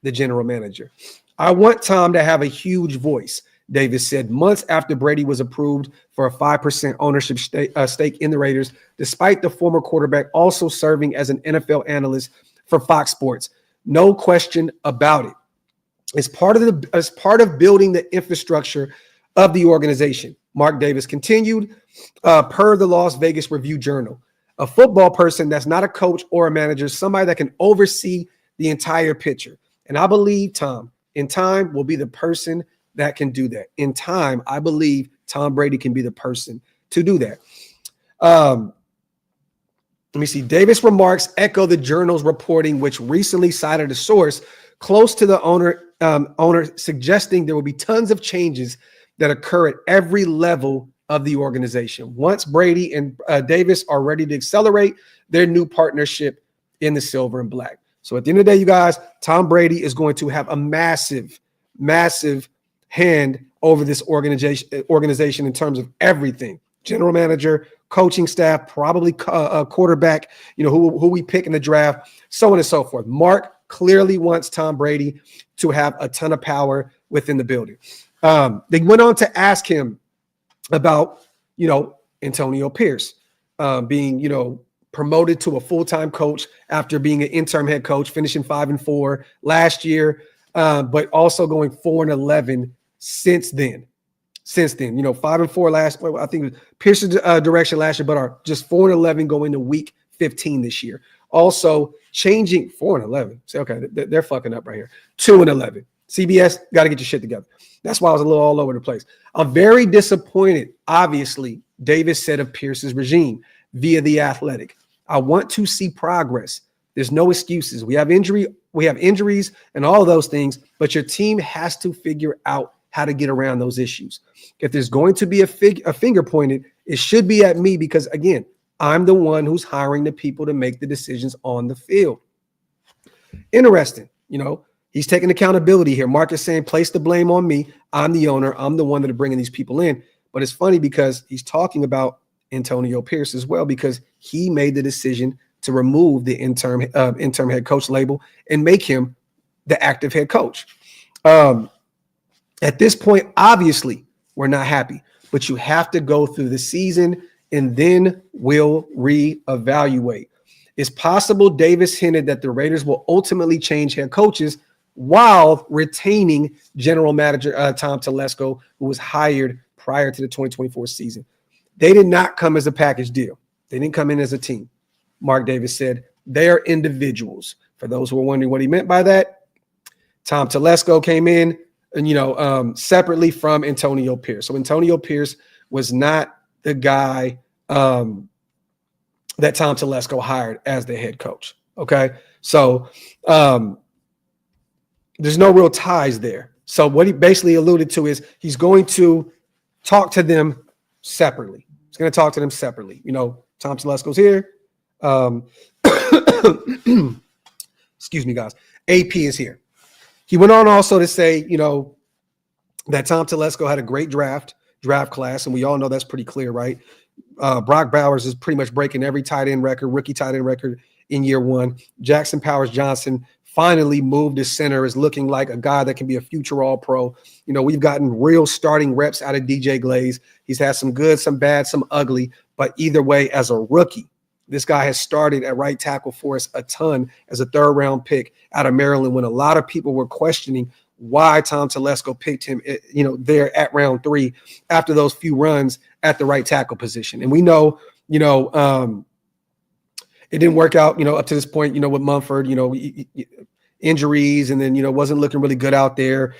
Speaker 1: the general manager. I want Tom to have a huge voice, Davis said months after Brady was approved for a 5% ownership stake in the Raiders, despite the former quarterback also serving as an NFL analyst for Fox Sports. No question about it. As part of building the infrastructure of the organization, Mark Davis continued, per the Las Vegas Review-Journal. A football person that's not a coach or a manager, somebody that can oversee the entire picture. And I believe Tom, in time, will be the person that can do that. In time, I believe Tom Brady can be the person to do that. Let me see. Davis' remarks echo the Journal's reporting, which recently cited a source close to the owner suggesting there will be tons of changes that occur at every level of the organization once Brady and Davis are ready to accelerate their new partnership in the silver and black. So at the end of the day, you guys, Tom Brady is going to have a massive, massive hand over this organization in terms of everything. General manager, coaching staff, probably a quarterback, who we pick in the draft, so on and so forth. Mark clearly wants Tom Brady to have a ton of power within the building. They went on to ask him about, Antonio Pierce being, promoted to a full-time coach after being an interim head coach, finishing 5-4 last year, but also going 4-11 since then. 5-4 last. I think it was Pierce's direction last year, but are just 4-11 going to week 15 this year. Also changing 4-11. Say, okay, they're fucking up right here. 2-11. CBS, got to get your shit together. That's why I was a little all over the place. I'm very disappointed, obviously, Davis said of Pierce's regime via The Athletic. I want to see progress. There's no excuses. We have injuries and all of those things, but your team has to figure out how to get around those issues. If there's going to be a finger pointed, it should be at me because, again, I'm the one who's hiring the people to make the decisions on the field. Interesting. He's taking accountability here. Mark is saying, place the blame on me. I'm the owner. I'm the one that are bringing these people in. But it's funny because he's talking about Antonio Pierce as well, because he made the decision to remove the interim head coach label and make him the active head coach. At this point, obviously, we're not happy, but you have to go through the season and then we'll reevaluate. It's possible Davis hinted that the Raiders will ultimately change head coaches while retaining general manager Tom Telesco, who was hired prior to the 2024 season. They did not come as a package deal. They didn't come in as a team. Mark Davis said they are individuals. For those who are wondering what he meant by that, Tom Telesco came in and separately from Antonio Pierce. So Antonio Pierce was not the guy that Tom Telesco hired as the head coach. Okay. So there's no real ties there. So what he basically alluded to is he's going to talk to them separately. He's going to talk to them separately. Tom Telesco's here. Excuse me, guys. AP is here. He went on also to say, that Tom Telesco had a great draft class, and we all know that's pretty clear, right? Brock Bowers is pretty much breaking every tight end record, rookie tight end record in year one. Jackson Powers Johnson finally moved to center, is looking like a guy that can be a future all-pro. We've gotten real starting reps out of DJ Glaze. He's had some good, some bad, some ugly, but either way, as a rookie, this guy has started at right tackle for us a ton as a third-round pick out of Maryland when a lot of people were questioning why Tom Telesco picked him, there at round 3 after those few runs at the right tackle position. And we know, it didn't work out, up to this point, with Mumford, injuries, and then, wasn't looking really good out there.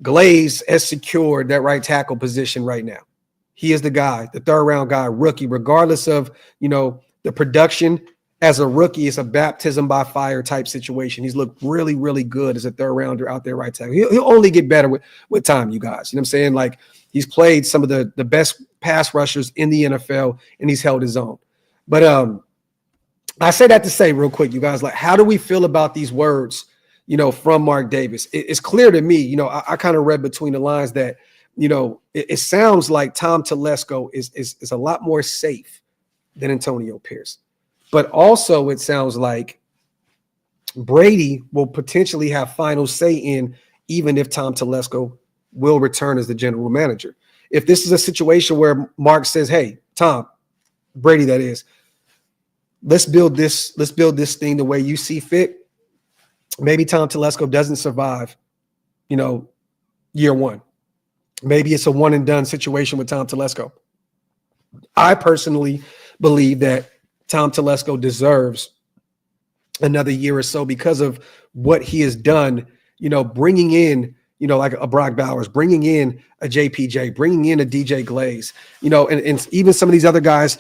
Speaker 1: Glaze has secured that right tackle position right now. He is the guy, the third-round guy, rookie, regardless of, the production. As a rookie, it's a baptism by fire type situation. He's looked really, really good as a third-rounder out there right tackle. He'll only get better with time, you guys. You know what I'm saying? Like, he's played some of the best pass rushers in the NFL, and he's held his own. But I say that to say real quick, you guys, like, how do we feel about these words, from Mark Davis? It's clear to me, I kind of read between the lines that, it sounds like Tom Telesco is a lot more safe than Antonio Pierce. But also it sounds like Brady will potentially have final say in even if Tom Telesco will return as the general manager. If this is a situation where Mark says, hey, Tom, Brady, that is, let's build this thing the way you see fit. Maybe Tom Telesco doesn't survive, year one. Maybe it's a one and done situation with Tom Telesco. I personally believe that Tom Telesco deserves another year or so because of what he has done, bringing in, like a Brock Bowers, bringing in a JPJ, bringing in a DJ Glaze, and even some of these other guys,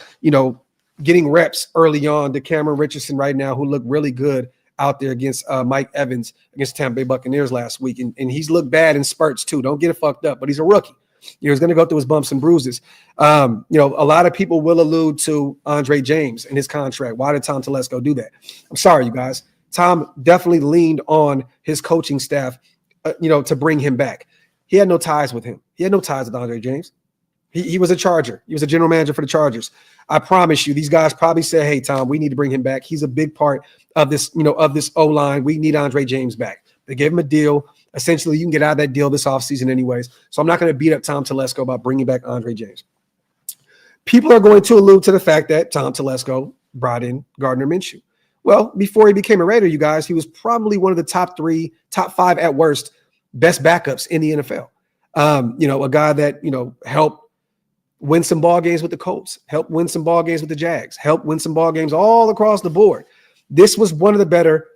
Speaker 1: getting reps early on to Cameron Richardson right now, who look really good out there against Mike Evans against Tampa Bay Buccaneers last week. And he's looked bad in spurts too. Don't get it fucked up, but he's a rookie. He's going to go through his bumps and bruises. A lot of people will allude to Andre James and his contract. Why did Tom Telesco do that? I'm sorry, you guys. Tom definitely leaned on his coaching staff, to bring him back. He had no ties with him. He had no ties with Andre James. He was a Charger. He was a general manager for the Chargers. I promise you, these guys probably said, hey, Tom, we need to bring him back. He's a big part of this, of this O-line. We need Andre James back. They gave him a deal. Essentially, you can get out of that deal this offseason anyways. So I'm not going to beat up Tom Telesco about bringing back Andre James. People are going to allude to the fact that Tom Telesco brought in Gardner Minshew. Well, before he became a Raider, you guys, he was probably one of the top 5 at worst, best backups in the NFL. A guy that, helped win some ball games with the Colts, helped win some ball games with the Jags, helped win some ball games all across the board. This was one of the better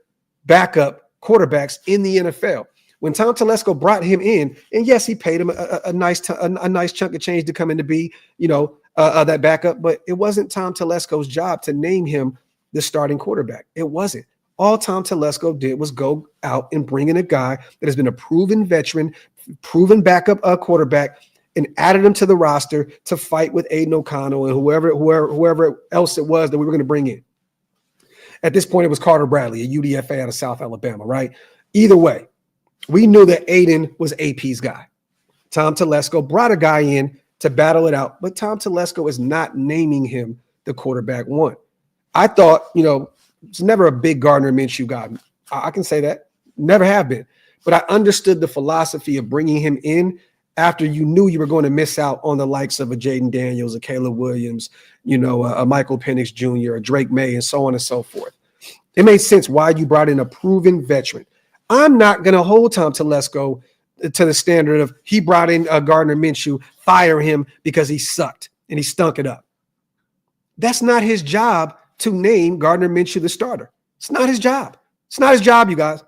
Speaker 1: backup quarterbacks in the NFL. When Tom Telesco brought him in, and yes, he paid him a nice chunk of change to come in to be, that backup, but it wasn't Tom Telesco's job to name him the starting quarterback. It wasn't. All Tom Telesco did was go out and bring in a guy that has been a proven veteran, proven backup quarterback, and added him to the roster to fight with Aiden O'Connell and whoever else it was that we were going to bring in. At this point, it was Carter Bradley, a UDFA out of South Alabama, right? Either way, we knew that Aiden was AP's guy. Tom Telesco brought a guy in to battle it out, but Tom Telesco is not naming him the quarterback one. I thought, it's never a big Gardner Minshew guy. I can say that. Never have been. But I understood the philosophy of bringing him in after you knew you were going to miss out on the likes of a Jaden Daniels, a Caleb Williams, a Michael Penix Jr., a Drake May, and so on and so forth. It made sense why you brought in a proven veteran. I'm not going to hold Tom Telesco to the standard of he brought in Gardner Minshew, fire him because he sucked and he stunk it up. That's not his job to name Gardner Minshew the starter. It's not his job. It's not his job, you guys.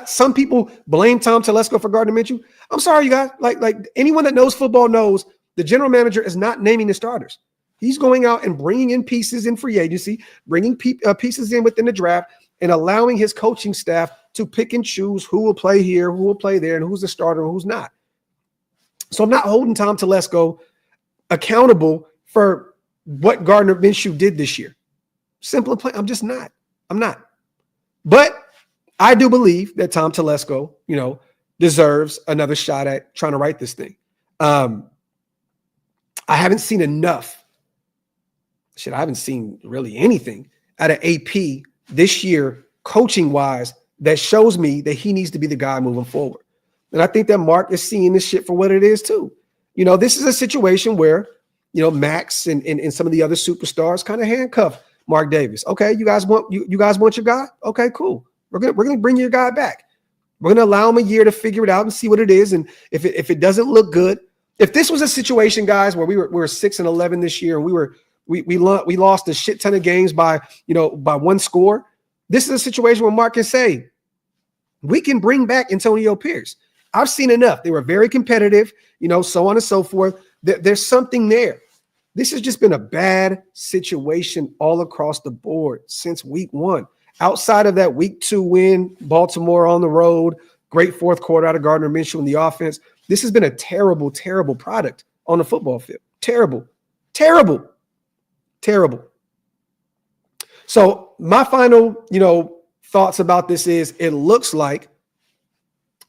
Speaker 1: Some people blame Tom Telesco for Gardner Minshew. I'm sorry, you guys. Like anyone that knows football knows the general manager is not naming the starters. He's going out and bringing in pieces in free agency, bringing pieces in within the draft, and allowing his coaching staff to pick and choose who will play here, who will play there, and who's the starter and who's not. So I'm not holding Tom Telesco accountable for what Gardner Minshew did this year. Simple and plain. I'm just not. I'm not. But I do believe that Tom Telesco, deserves another shot at trying to right this thing. I haven't seen enough. I haven't seen really anything out of AP this year, coaching-wise, that shows me that he needs to be the guy moving forward. And I think that Mark is seeing this shit for what it is too. This is a situation where, Max and some of the other superstars kind of handcuff Mark Davis. Okay, you guys want your guy? Okay, cool. We're gonna bring your guy back. We're gonna allow him a year to figure it out and see what it is. And if it doesn't look good, if this was a situation, guys, where we were 6-11 this year and we lost a shit ton of games by one score, this is a situation where Mark can say, we can bring back Antonio Pierce. I've seen enough. They were very competitive, so on and so forth. There's something there. This has just been a bad situation all across the board since week 1. Outside of that week 2 win, Baltimore on the road, great fourth quarter out of Gardner Minshew in the offense. This has been a terrible, terrible product on the football field. Terrible, terrible, terrible. So my final, thoughts about this is it looks like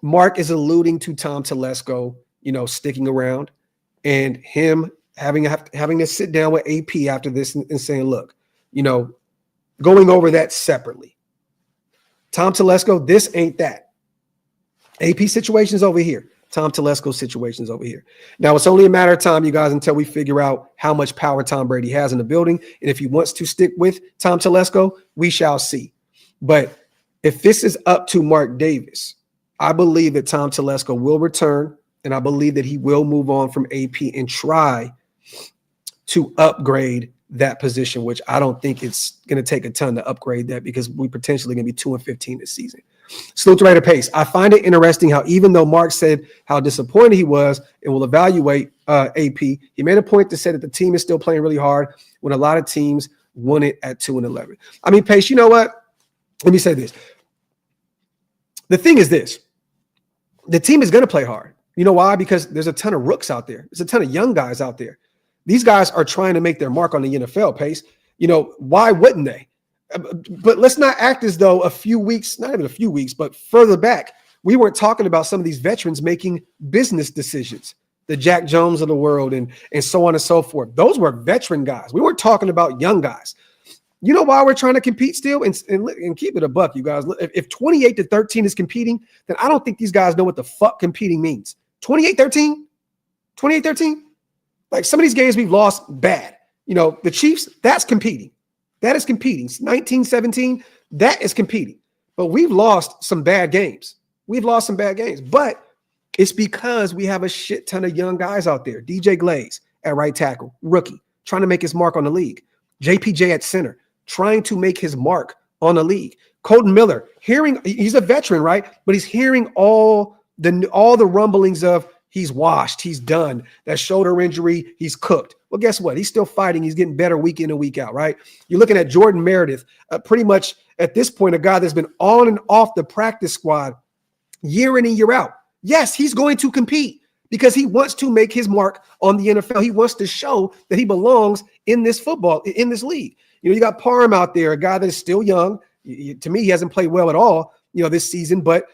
Speaker 1: Mark is alluding to Tom Telesco, sticking around and him having to sit down with AP after this and saying, look, going over that separately. Tom Telesco, this ain't that. AP situation's over here. Tom Telesco situation's over here. Now, it's only a matter of time, you guys, until we figure out how much power Tom Brady has in the building. And if he wants to stick with Tom Telesco, we shall see. But if this is up to Mark Davis, I believe that Tom Telesco will return, and I believe that he will move on from AP and try to upgrade that position, which I don't think it's going to take a ton to upgrade that because we potentially going to be 2-15 this season. Salute to Raider Pace. I find it interesting how even though Mark said how disappointed he was and will evaluate AP, he made a point to say that the team is still playing really hard when a lot of teams won it at 2-11. I mean, Pace, you know what? Let me say this. The thing is this. The team is going to play hard. You know why? Because there's a ton of rooks out there. There's a ton of young guys out there. These guys are trying to make their mark on the NFL, Pace. Why wouldn't they? But let's not act as though a few weeks, not even a few weeks, but further back, we weren't talking about some of these veterans making business decisions, the Jack Jones of the world and so on and so forth. Those were veteran guys. We weren't talking about young guys. You know why we're trying to compete still? And keep it a buck, you guys. If 28-13 is competing, then I don't think these guys know what the fuck competing means. 28-13? 28-13? Like some of these games we've lost bad. The Chiefs, that's competing. That is competing. 19-17, that is competing. But we've lost some bad games. But it's because we have a shit ton of young guys out there. DJ Glaze at right tackle, rookie, trying to make his mark on the league. JPJ at center, trying to make his mark on the league. Colton Miller, he's a veteran, right? But he's hearing all the rumblings of he's washed, he's done. That shoulder injury, he's cooked. Well, guess what? He's still fighting. He's getting better week in and week out, right? You're looking at Jordan Meredith, pretty much at this point, a guy that's been on and off the practice squad year in and year out. Yes, he's going to compete because he wants to make his mark on the NFL. He wants to show that he belongs in this league. You got Parham out there, a guy that is still young. To me, he hasn't played well at all, this season, but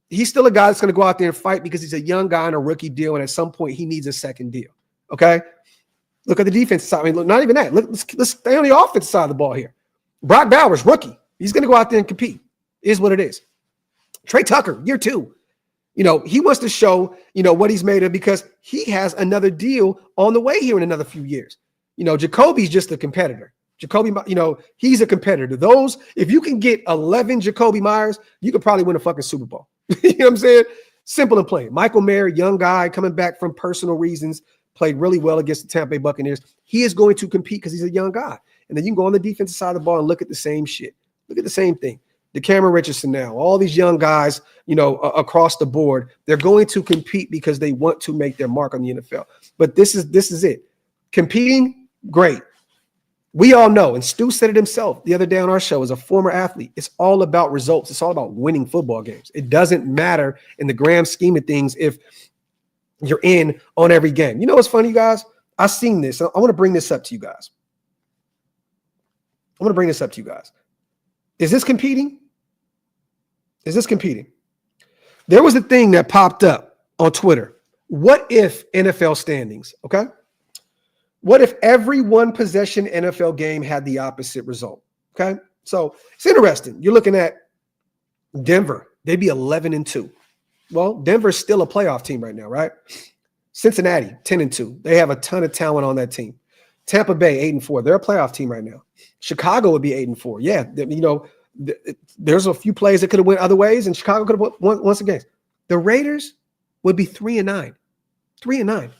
Speaker 1: he's still a guy that's going to go out there and fight because he's a young guy on a rookie deal, and at some point he needs a second deal. Okay? Look at the defensive side. I mean, look, not even that. Let's stay on the offensive side of the ball here. Brock Bowers, rookie. He's going to go out there and compete. It is what it is. Trey Tucker, year 2. He wants to show, what he's made of because he has another deal on the way here in another few years. Jacoby's just a competitor. Jacoby, he's a competitor. If you can get 11 Jacoby Myers, you could probably win a fucking Super Bowl. You know what I'm saying? Simple and plain. Michael Mayer, young guy coming back from personal reasons, played really well against the Tampa Bay Buccaneers. He is going to compete because he's a young guy. And then you can go on the defensive side of the ball and look at the same shit. Look at the same thing. the Cameron Richardson now, all these young guys, across the board, they're going to compete because they want to make their mark on the NFL. But this is it. Competing, great. We all know, and Stu said it himself the other day on our show as a former athlete, it's all about results. It's all about winning football games. It doesn't matter in the grand scheme of things if you're in on every game. You know what's funny, you guys? I've seen this. I want to bring this up to you guys. Is this competing? There was a thing that popped up on Twitter. What if NFL standings, okay? What if every one possession NFL game had the opposite result? Okay. So it's interesting. You're looking at Denver. They'd be 11-2. Well, Denver's still a playoff team right now, right? Cincinnati, 10-2. They have a ton of talent on that team. Tampa Bay, 8-4. They're a playoff team right now. Chicago would be 8-4. Yeah. There's a few plays that could have went other ways, and Chicago could have won once again. The Raiders would be 3-9. 3-9.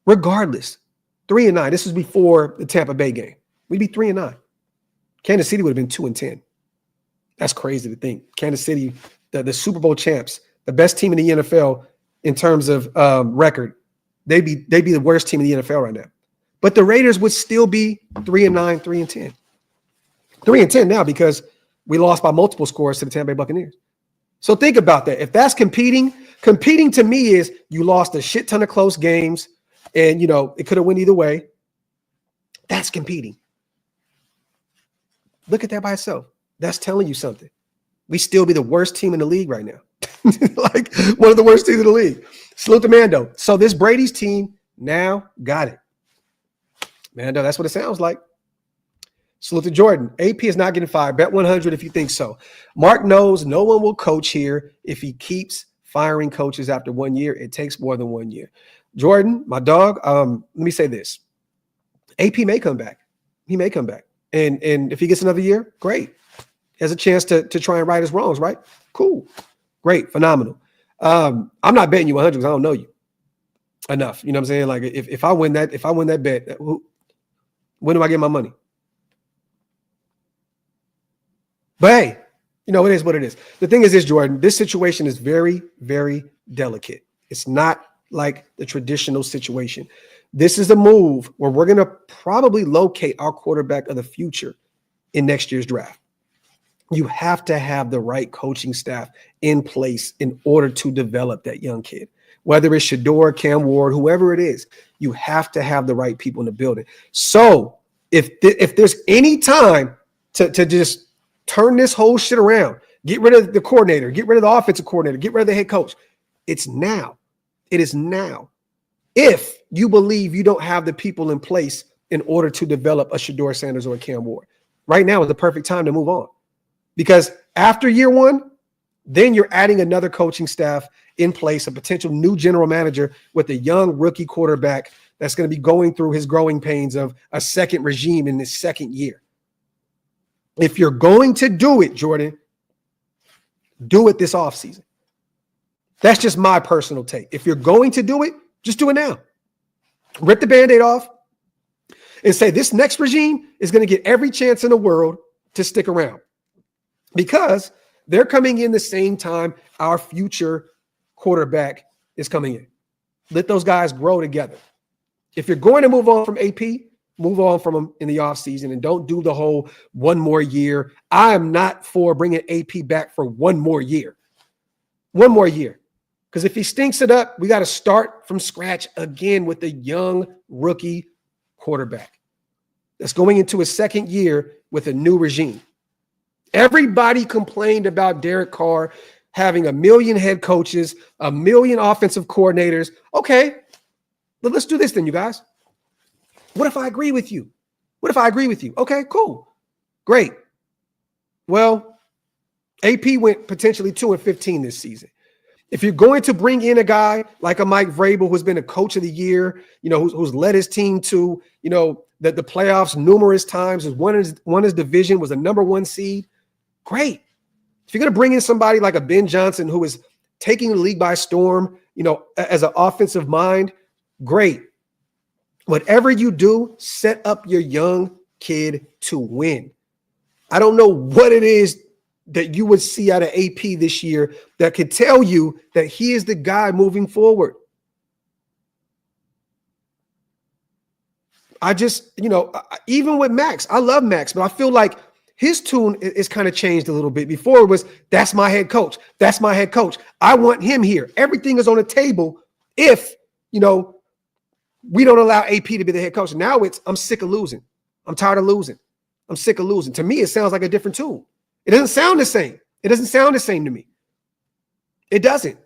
Speaker 1: Regardless. 3-9. This was before the Tampa Bay game. We'd be 3-9. Kansas City would have been 2-10. That's crazy to think. Kansas City, the Super Bowl champs, the best team in the NFL in terms of record, they'd be the worst team in the NFL right now. But the Raiders would still be 3-9, 3-10. 3-10 now because we lost by multiple scores to the Tampa Bay Buccaneers. So think about that. If that's competing to me is you lost a shit ton of close games. And, it could have went either way. That's competing. Look at that by itself. That's telling you something. We still be the worst team in the league right now. Like one of the worst teams in the league. Salute to Mando. So this Brady's team now got it. Mando, that's what it sounds like. Salute to Jordan. AP is not getting fired. Bet 100 if you think so. Mark knows no one will coach here if he keeps firing coaches after 1 year. It takes more than 1 year. Jordan, my dog, let me say this. AP may come back. He may come back. And if he gets another year, great. He has a chance to try and right his wrongs, right? Cool. Great. Phenomenal. I'm not betting you 100 because I don't know you enough. You know what I'm saying? Like if I win that bet, when do I get my money? But hey, it is what it is. The thing is this, Jordan, this situation is very, very delicate. It's not like the traditional situation. This is a move where we're going to probably locate our quarterback of the future in next year's draft. You have to have the right coaching staff in place in order to develop that young kid. Whether it's Shador, Cam Ward, whoever it is, you have to have the right people in the building. So if there's any time to just turn this whole shit around, get rid of the coordinator, get rid of the offensive coordinator, get rid of the head coach, it's now. It is now. If you believe you don't have the people in place in order to develop a Shador Sanders or a Cam Ward, right now is the perfect time to move on. Because after year one, then you're adding another coaching staff in place, a potential new general manager with a young rookie quarterback that's going to be going through his growing pains of a second regime in his second year. If you're going to do it, Jordan, do it this offseason. That's just my personal take. If you're going to do it, just do it now. Rip the Band-Aid off and say this next regime is going to get every chance in the world to stick around because they're coming in the same time our future quarterback is coming in. Let those guys grow together. If you're going to move on from AP, move on from him in the offseason and don't do the whole 1 more year. I am not for bringing AP back for 1 more year. 1 more year. Because if he stinks it up, we got to start from scratch again with a young rookie quarterback that's going into his second year with a new regime. Everybody complained about Derek Carr having 1 million head coaches, 1 million offensive coordinators. Okay, but let's do this then, you guys. What if I agree with you? Okay, cool. Great. Well, AP went potentially 2-15 this season. If you're going to bring in a guy like a Mike Vrabel, who's been a coach of the year, who's led his team to, the playoffs numerous times, has won his division, was a number 1 seed, great. If you're going to bring in somebody like a Ben Johnson, who is taking the league by storm, as an offensive mind, great. Whatever you do, set up your young kid to win. I don't know what it is that you would see out of AP this year that could tell you that he is the guy moving forward. I just, even with Max, I love Max, but I feel like his tune is kind of changed a little bit. Before it was, that's my head coach. That's my head coach. I want him here. Everything is on the table if, we don't allow AP to be the head coach. Now it's, I'm sick of losing. I'm tired of losing. I'm sick of losing. To me, it sounds like a different tune. It doesn't sound the same. It doesn't sound the same to me. It doesn't.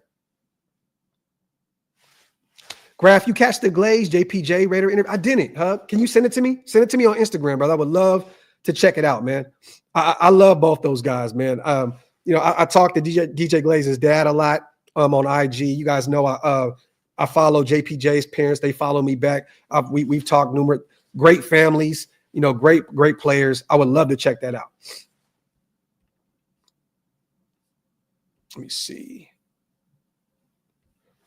Speaker 1: Graphk, you catch the Glaze JPJ Raider interview? I didn't, huh? Can you send it to me? Send it to me on Instagram, brother. I would love to check it out, man. I love both those guys, man. I talk to DJ Glaze's dad a lot on IG. You guys know I follow JPJ's parents. They follow me back. We've talked numerous great families, great players. I would love to check that out. Let me see.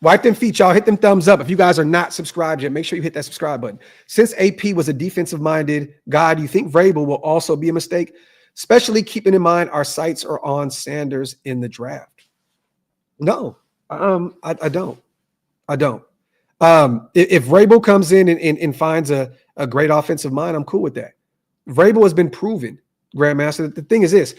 Speaker 1: Wipe them feet, y'all. Hit them thumbs up. If you guys are not subscribed yet, make sure you hit that subscribe button. Since AP was a defensive-minded guy, do you think Vrabel will also be a mistake? Especially keeping in mind our sights are on Sanders in the draft. No, I don't. If Vrabel comes in and finds a great offensive mind, I'm cool with that. Vrabel has been proven, Grandmaster. The thing is this.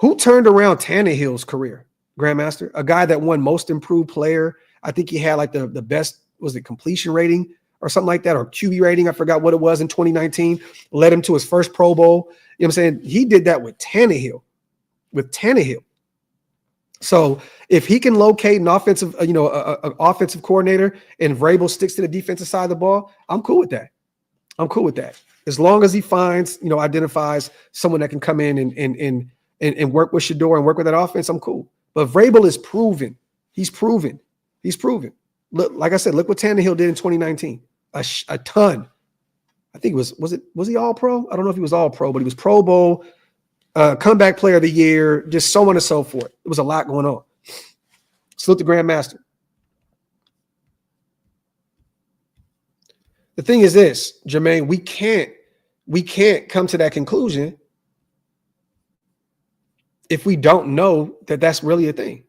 Speaker 1: Who turned around Tannehill's career, Grandmaster? A guy that won most improved player. I think he had like the best, was it completion rating or something like that, or QB rating? I forgot what it was in 2019. Led him to his first Pro Bowl. You know what I'm saying? He did that with Tannehill. So if he can locate an offensive, an offensive coordinator and Vrabel sticks to the defensive side of the ball, I'm cool with that. As long as he finds, identifies someone that can come in and work with Shador and work with that offense, I'm cool. But Vrabel is proven. He's proven. Look, like I said, look what Tannehill did in 2019. A ton. I think was he all pro? I don't know if he was all pro, but he was Pro Bowl, comeback player of the year, just so on and so forth. There was a lot going on. Salute the Grandmaster. The thing is this, Jermaine, we can't come to that conclusion if we don't know that that's really a thing.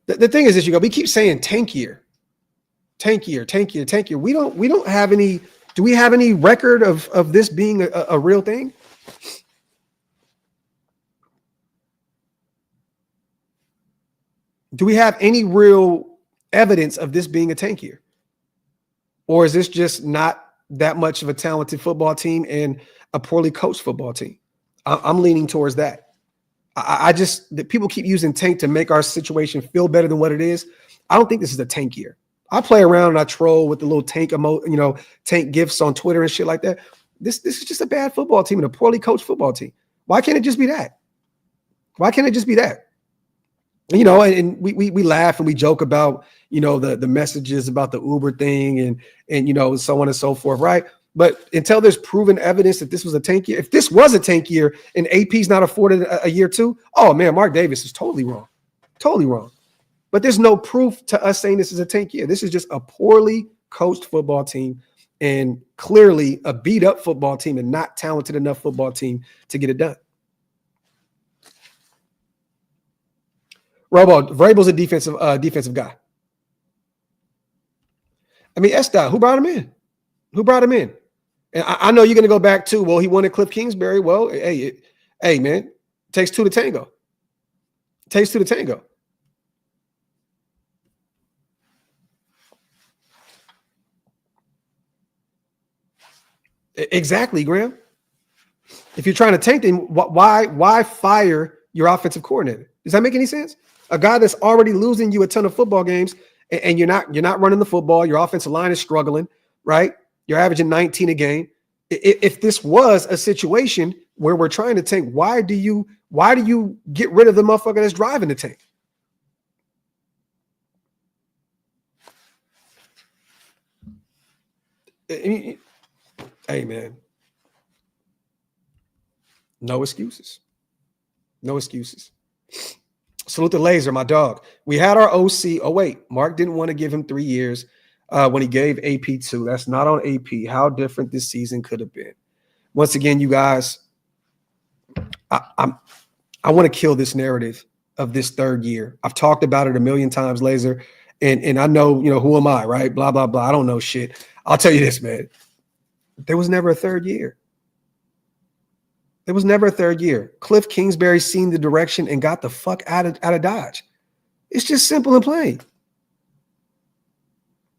Speaker 1: The thing is this, we keep saying tank year. We don't have any. Do we have any record of this being a real thing? Do we have any real evidence of this being a tank year? Or is this just not that much of a talented football team and a poorly coached football team? I'm leaning towards that. That people keep using tank to make our situation feel better than what it is. I don't think this is a tank year. I play around and I troll with the little tank tank gifs on Twitter and shit like that. This is just a bad football team and a poorly coached football team. Why can't it just be that? And we laugh and we joke about, the messages about the Uber thing and so on and so forth, right? But until there's proven evidence that this was a tank year, if this was a tank year and AP's not afforded a year two, oh man, Mark Davis is totally wrong. But there's no proof to us saying this is a tank year. This is just a poorly coached football team and clearly a beat up football team and not talented enough football team to get it done. Robo, Vrabel's a defensive guy. I mean, S-Dot, who brought him in? And I know you're going to go back to, well, he wanted Cliff Kingsbury. Well, hey, man, it takes two to tango. Exactly, Graham. If you're trying to tank them, why fire your offensive coordinator? Does that make any sense? A guy that's already losing you a ton of football games, and you're not running the football. Your offensive line is struggling, right? You're averaging 19 a game. If this was a situation where we're trying to tank, why do you get rid of the motherfucker that's driving the tank? Hey, man. No excuses. Salute the Laser, my dog. We had our OC. Oh, wait. Mark didn't want to give him 3 years when he gave AP 2. That's not on AP. How different this season could have been. Once again, you guys, I want to kill this narrative of this third year. I've talked about it a million times, Laser, and I know, who am I, right? Blah, blah, blah. I don't know shit. I'll tell you this, man. There was never a third year. There was never a third year. Cliff Kingsbury seen the direction and got the fuck out of Dodge. It's just simple and plain.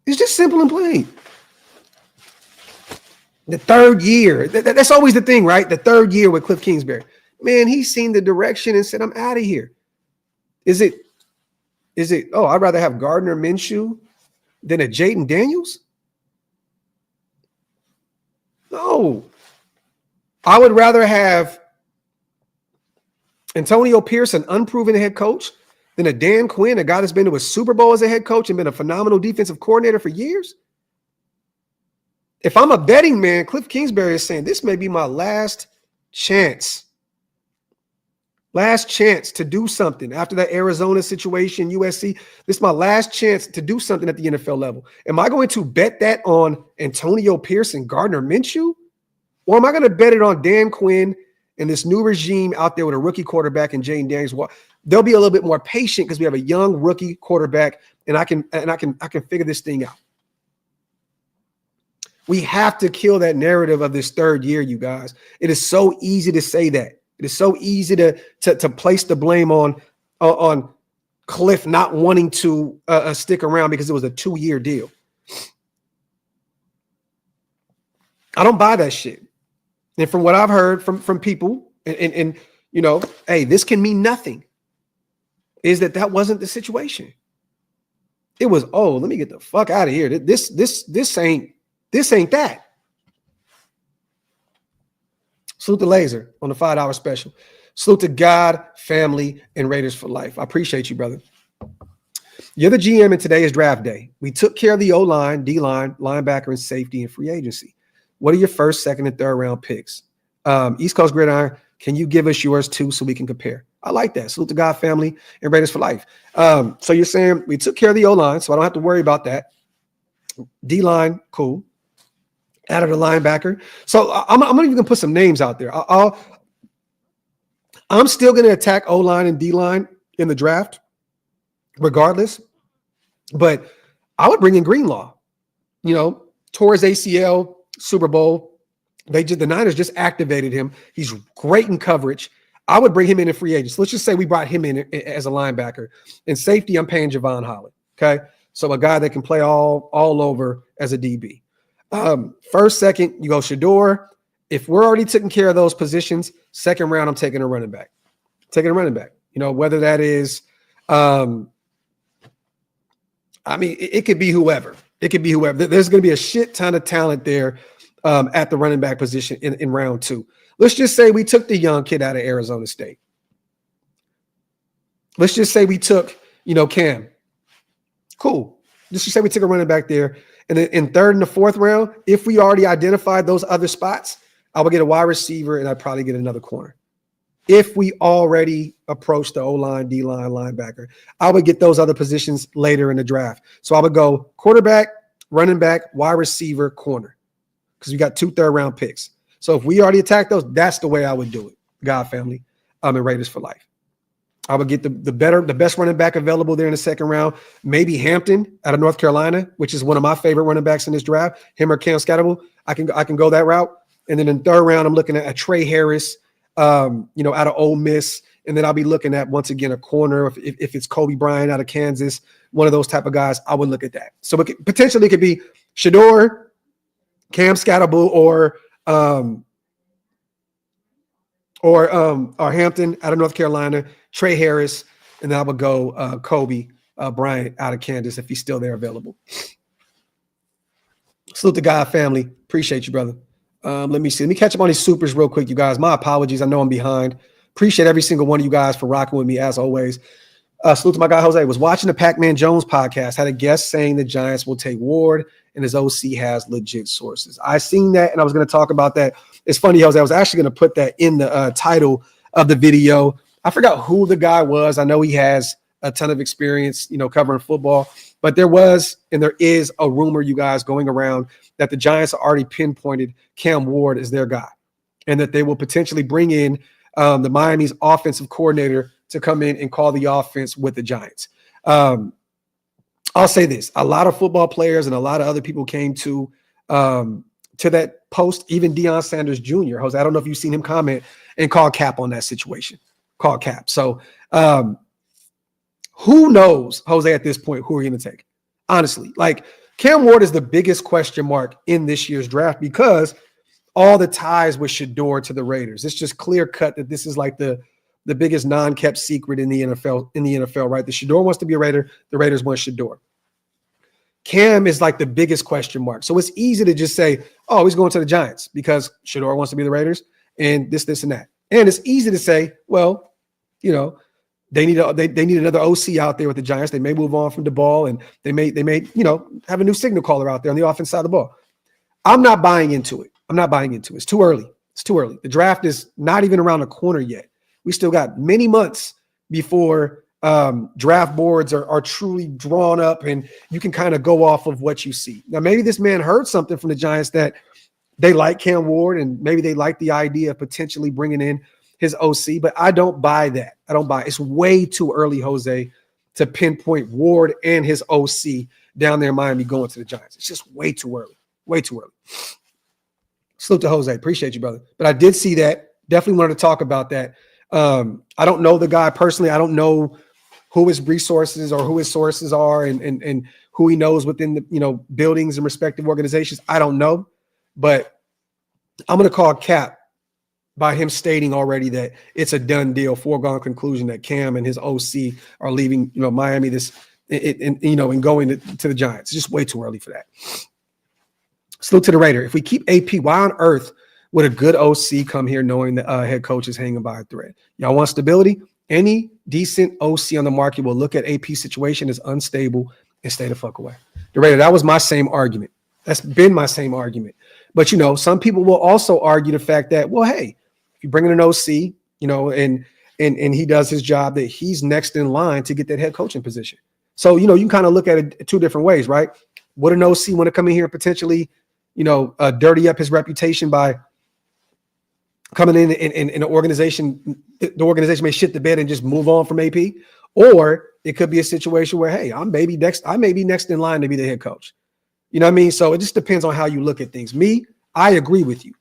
Speaker 1: It's just simple and plain. The third year, that's always the thing, right? The third year with Cliff Kingsbury. Man, he's seen the direction and said, I'm out of here. Is it, I'd rather have Gardner Minshew than a Jaden Daniels? No. I would rather have Antonio Pierce, an unproven head coach, than a Dan Quinn, a guy that's been to a Super Bowl as a head coach and been a phenomenal defensive coordinator for years. If I'm a betting man, Cliff Kingsbury is saying this may be my last chance. Last chance to do something after that Arizona situation, USC. This is my last chance to do something at the NFL level. Am I going to bet that on Antonio Pierce and Gardner Minshew? Or am I going to bet it on Dan Quinn and this new regime out there with a rookie quarterback and Jaden Daniels? They'll be a little bit more patient because we have a young rookie quarterback, and I can figure this thing out. We have to kill that narrative of this third year, you guys. It is so easy to say that. It is so easy to place the blame on Cliff not wanting to stick around because it was a 2-year deal. I don't buy that shit. And from what I've heard from people, and hey, this can mean nothing, is that wasn't the situation. It was, let me get the fuck out of here. This ain't that. Salute to Laser on the $5 special. Salute to God, family, and Raiders for life. I appreciate you, brother. You're the GM, and today is draft day. We took care of the O-line, D-line, linebacker, and safety in free agency. What are your first, second, and third round picks? East Coast Gridiron, can you give us yours too so we can compare? I like that. Salute to God, family, and Raiders for life. So you're saying we took care of the O-line, so I don't have to worry about that. D-line, cool. Added a linebacker. So I'm even going to put some names out there. I'm still going to attack O-line and D-line in the draft, regardless. But I would bring in Greenlaw. Tore his ACL, Super Bowl. The Niners just activated him. He's great in coverage. I would bring him in free agents. Let's just say we brought him in as a linebacker. In safety, I'm paying Javon Holland. Okay. So a guy that can play all over as a DB. First, second, you go Shador. If we're already taking care of those positions, second round, I'm taking a running back. Whether that is, it could be whoever. It could be whoever. There's going to be a shit ton of talent there at the running back position in round 2. Let's just say we took the young kid out of Arizona State. Let's just say we took, Cam. Cool. Let's just say we took a running back there. And then in third and the fourth round, if we already identified those other spots, I would get a wide receiver and I'd probably get another corner. If we already approached the O-line, D-line, linebacker, I would get those other positions later in the draft. So I would go quarterback, running back, wide receiver, corner, because we got 2 third-round picks. So if we already attacked those, that's the way I would do it. God, family, and Raiders for life. I would get the best running back available there in the second round. Maybe Hampton out of North Carolina, which is one of my favorite running backs in this draft. Him or Cam Scatterable. I can go that route. And then in third round, I'm looking at a Trey Harris, out of Ole Miss. And then I'll be looking at, once again, a corner. If it's Kobe Bryant out of Kansas, one of those type of guys, I would look at that. So potentially it could be Shador, Cam Scatterable, or Hampton out of North Carolina, Trey Harris, and then I would go Kobe Bryant out of Kansas if he's still there available. Salute to God, family. Appreciate you, brother. Let me catch up on these supers real quick, you guys. My apologies. I know I'm behind. Appreciate every single one of you guys for rocking with me as always. Salute to my guy Jose. Was watching the Pac-Man Jones podcast. Had a guest saying the Giants will take Ward and his OC has legit sources. I seen that and I was going to talk about that. It's funny, Jose. I was actually going to put that in the title of the video. I forgot who the guy was. I know he has a ton of experience, covering football. But there was and there is a rumor, you guys, going around that the Giants already pinpointed Cam Ward as their guy and that they will potentially bring in the Miami's offensive coordinator to come in and call the offense with the Giants. I'll say this: a lot of football players and a lot of other people came to that post. Even Deion Sanders Jr. Jose, I don't know if you've seen him comment and call cap on that situation. Call cap. So who knows, Jose, at this point, who are you going to take? Honestly, like Cam Ward is the biggest question mark in this year's draft because all the ties with Shedeur to the Raiders. It's just clear cut that this is like the biggest non-kept secret in the NFL, right? The Shedeur wants to be a Raider. The Raiders want Shedeur. Cam is like the biggest question mark. So it's easy to just say, oh, he's going to the Giants because Shedeur wants to be the Raiders and this, and that. And it's easy to say, well, you know, they need another OC out there with the Giants. They may move on from the ball, and they may you know, have a new signal caller out there on the offense side of the ball. I'm not buying into it. It's too early. The draft is not even around the corner yet. We still got many months before draft boards are truly drawn up, and you can kind of go off of what you see. Now, maybe this man heard something from the Giants that they like Cam Ward, and maybe they like the idea of potentially bringing in his OC, but I don't buy that. It's way too early, Jose, to pinpoint Ward and his OC down there in Miami going to the Giants. It's just way too early. Salute to Jose. Appreciate you, brother. But I did see that. Definitely wanted to talk about that. I don't know the guy personally. I don't know who his resources or who his sources are and who he knows within the, you know, buildings and respective organizations. I don't know. But I'm going to call cap by him stating already that it's a done deal, foregone conclusion that Cam and his OC are leaving, you know, Miami and going to the Giants. It's just way too early for that. Salute to the Raider. If we keep AP, why on earth would a good OC come here knowing the head coach is hanging by a thread? Y'all want stability? Any decent OC on the market will look at AP situation as unstable and stay the fuck away. The Raider, that was my same argument. That's been my same argument. But, you know, some people will also argue the fact that, well, hey, if you bring in an OC, you know, and he does his job, that he's next in line to get that head coaching position. So, you know, you can kind of look at it two different ways, right? Would an OC want to come in here and potentially, you know, dirty up his reputation by coming in an organization? The organization may shit the bed and just move on from AP. Or it could be a situation where, hey, I may be next in line to be the head coach. You know what I mean? So it just depends on how you look at things. Me, I agree with you.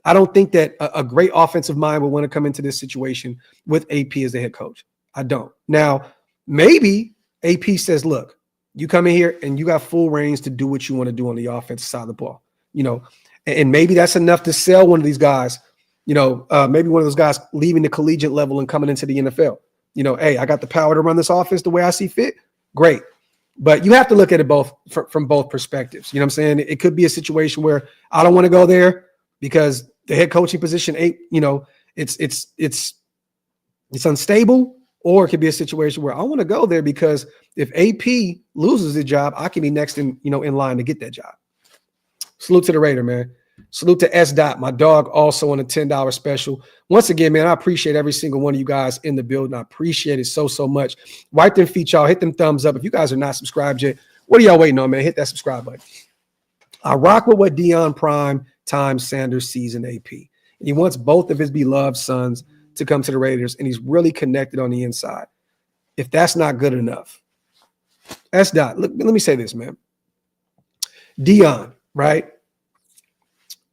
Speaker 1: I don't think that a great offensive mind would want to come into this situation with AP as the head coach. I don't. Now, maybe AP says, look, you come in here and you got full reins to do what you want to do on the offensive side of the ball, you know, and maybe that's enough to sell one of these guys, you know, maybe one of those guys leaving the collegiate level and coming into the NFL. You know, hey, I got the power to run this offense the way I see fit. Great. But you have to look at it both from both perspectives. You know what I'm saying? It could be a situation where I don't want to go there because the head coaching position ain't, you know, it's unstable, or it could be a situation where I want to go there because if AP loses the job, I can be next in line to get that job. Salute to the Raider, man. Salute to S. Dot, my dog, also on a $10 special. Once again, man, I appreciate every single one of you guys in the building. I appreciate it so much. Wipe them feet, y'all. Hit them thumbs up. If you guys are not subscribed yet, what are y'all waiting on, man? Hit that subscribe button. I rock with what Deion Prime Time Sanders sees in AP. And he wants both of his beloved sons to come to the Raiders, and he's really connected on the inside. If that's not good enough, S. Dot, let me say this, man. Deion, right?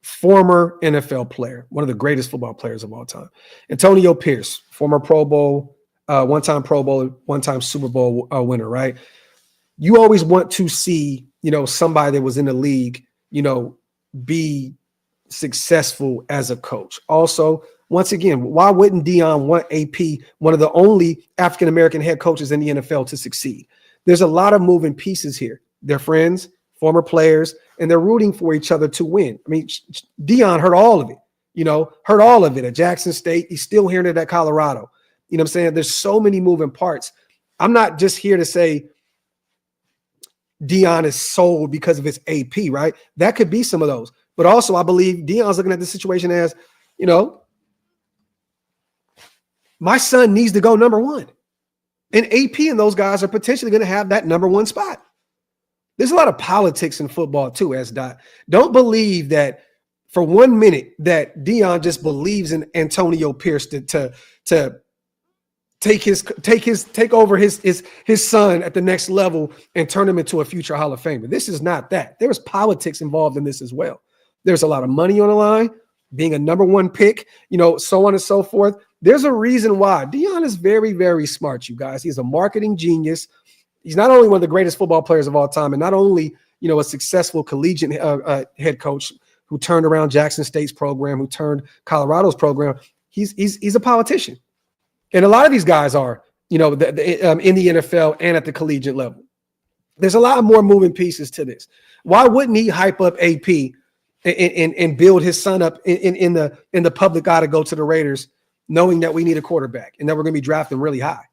Speaker 1: Former NFL player, one of the greatest football players of all time. Antonio Pierce, former Pro Bowl, one-time Pro Bowl, one-time Super Bowl winner, right? You always want to see, you know, somebody that was in the league, you know, be successful as a coach. Also, once again, why wouldn't Deion want AP, one of the only African-American head coaches in the NFL, to succeed? There's a lot of moving pieces here. They're friends, former players, and they're rooting for each other to win. I mean, Deion heard all of it, you know, heard all of it at Jackson State. He's still hearing it at Colorado. You know what I'm saying? There's so many moving parts. I'm not just here to say Deion is sold because of his AP, right? That could be some of those. But also, I believe Deion's looking at the situation as, you know, my son needs to go number one. And AP and those guys are potentially going to have that number one spot. There's a lot of politics in football too, S. Dot. Don't believe that for 1 minute that Deion just believes in Antonio Pierce to take over his son at the next level and turn him into a future Hall of Famer. This is not that. There's politics involved in this as well. There's a lot of money on the line, being a number one pick, so on and so forth. There's a reason why. Deion is very, very smart, you guys. He's a marketing genius. He's not only one of the greatest football players of all time, and not only, a successful collegiate head coach who turned around Jackson State's program, who turned Colorado's program. He's a politician. And a lot of these guys are, in the NFL and at the collegiate level. There's a lot more moving pieces to this. Why wouldn't he hype up AP and build his son up in the public eye to go to the Raiders, knowing that we need a quarterback and that we're going to be drafting really high?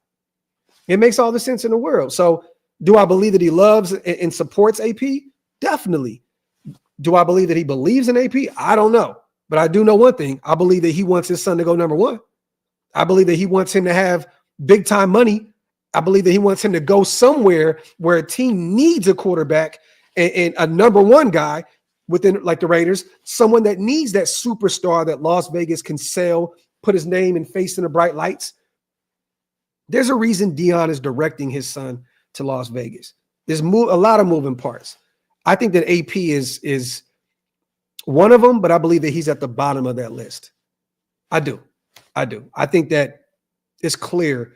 Speaker 1: It makes all the sense in the world. So do I believe that he loves and supports AP? Definitely. Do I believe that he believes in AP? I don't know. But I do know one thing. I believe that he wants his son to go number one. I believe that he wants him to have big time money. I believe that he wants him to go somewhere where a team needs a quarterback and a number one guy within, like the Raiders, someone that needs that superstar that Las Vegas can sell, put his name and face in the bright lights. There's a reason Deion is directing his son to Las Vegas. There's a lot of moving parts. I think that AP is one of them, but I believe that he's at the bottom of that list. I do. I think that it's clear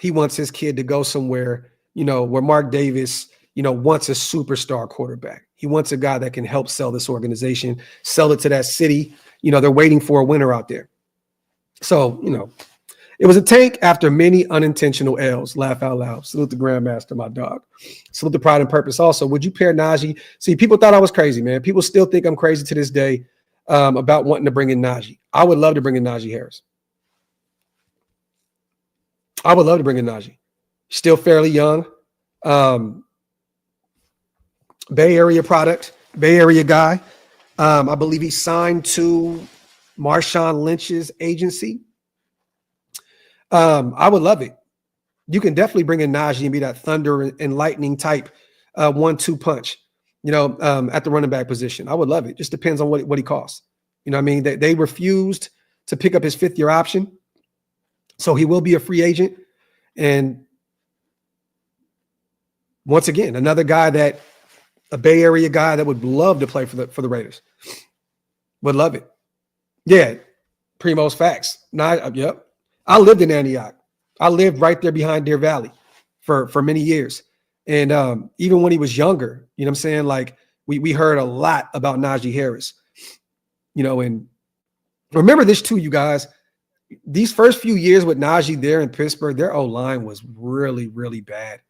Speaker 1: he wants his kid to go somewhere, where Mark Davis, wants a superstar quarterback. He wants a guy that can help sell this organization, sell it to that city. They're waiting for a winner out there. So, it was a tank after many unintentional L's. Laugh out loud. Salute the Grandmaster, my dog. Salute the Pride and Purpose. Also, would you pair Najee? See, people thought I was crazy, man. People still think I'm crazy to this day about wanting to bring in Najee. I would love to bring in Najee Harris. I would love to bring in Najee. Still fairly young. Bay Area product, Bay Area guy. I believe he signed to Marshawn Lynch's agency. I would love it. You can definitely bring in Najee and be that thunder and lightning type 1-2 punch, at the running back position. I would love it. Just depends on what he costs. They refused to pick up his 5th-year option. So he will be a free agent. And once again, another guy a Bay Area guy that would love to play for the Raiders. Would love it. Yeah. Primo's facts. Yep. I lived in Antioch. I lived right there behind Deer Valley for many years. And even when he was younger, what I'm saying? Like we heard a lot about Najee Harris, and remember this too, you guys. These first few years with Najee there in Pittsburgh, their O-line was really, really bad.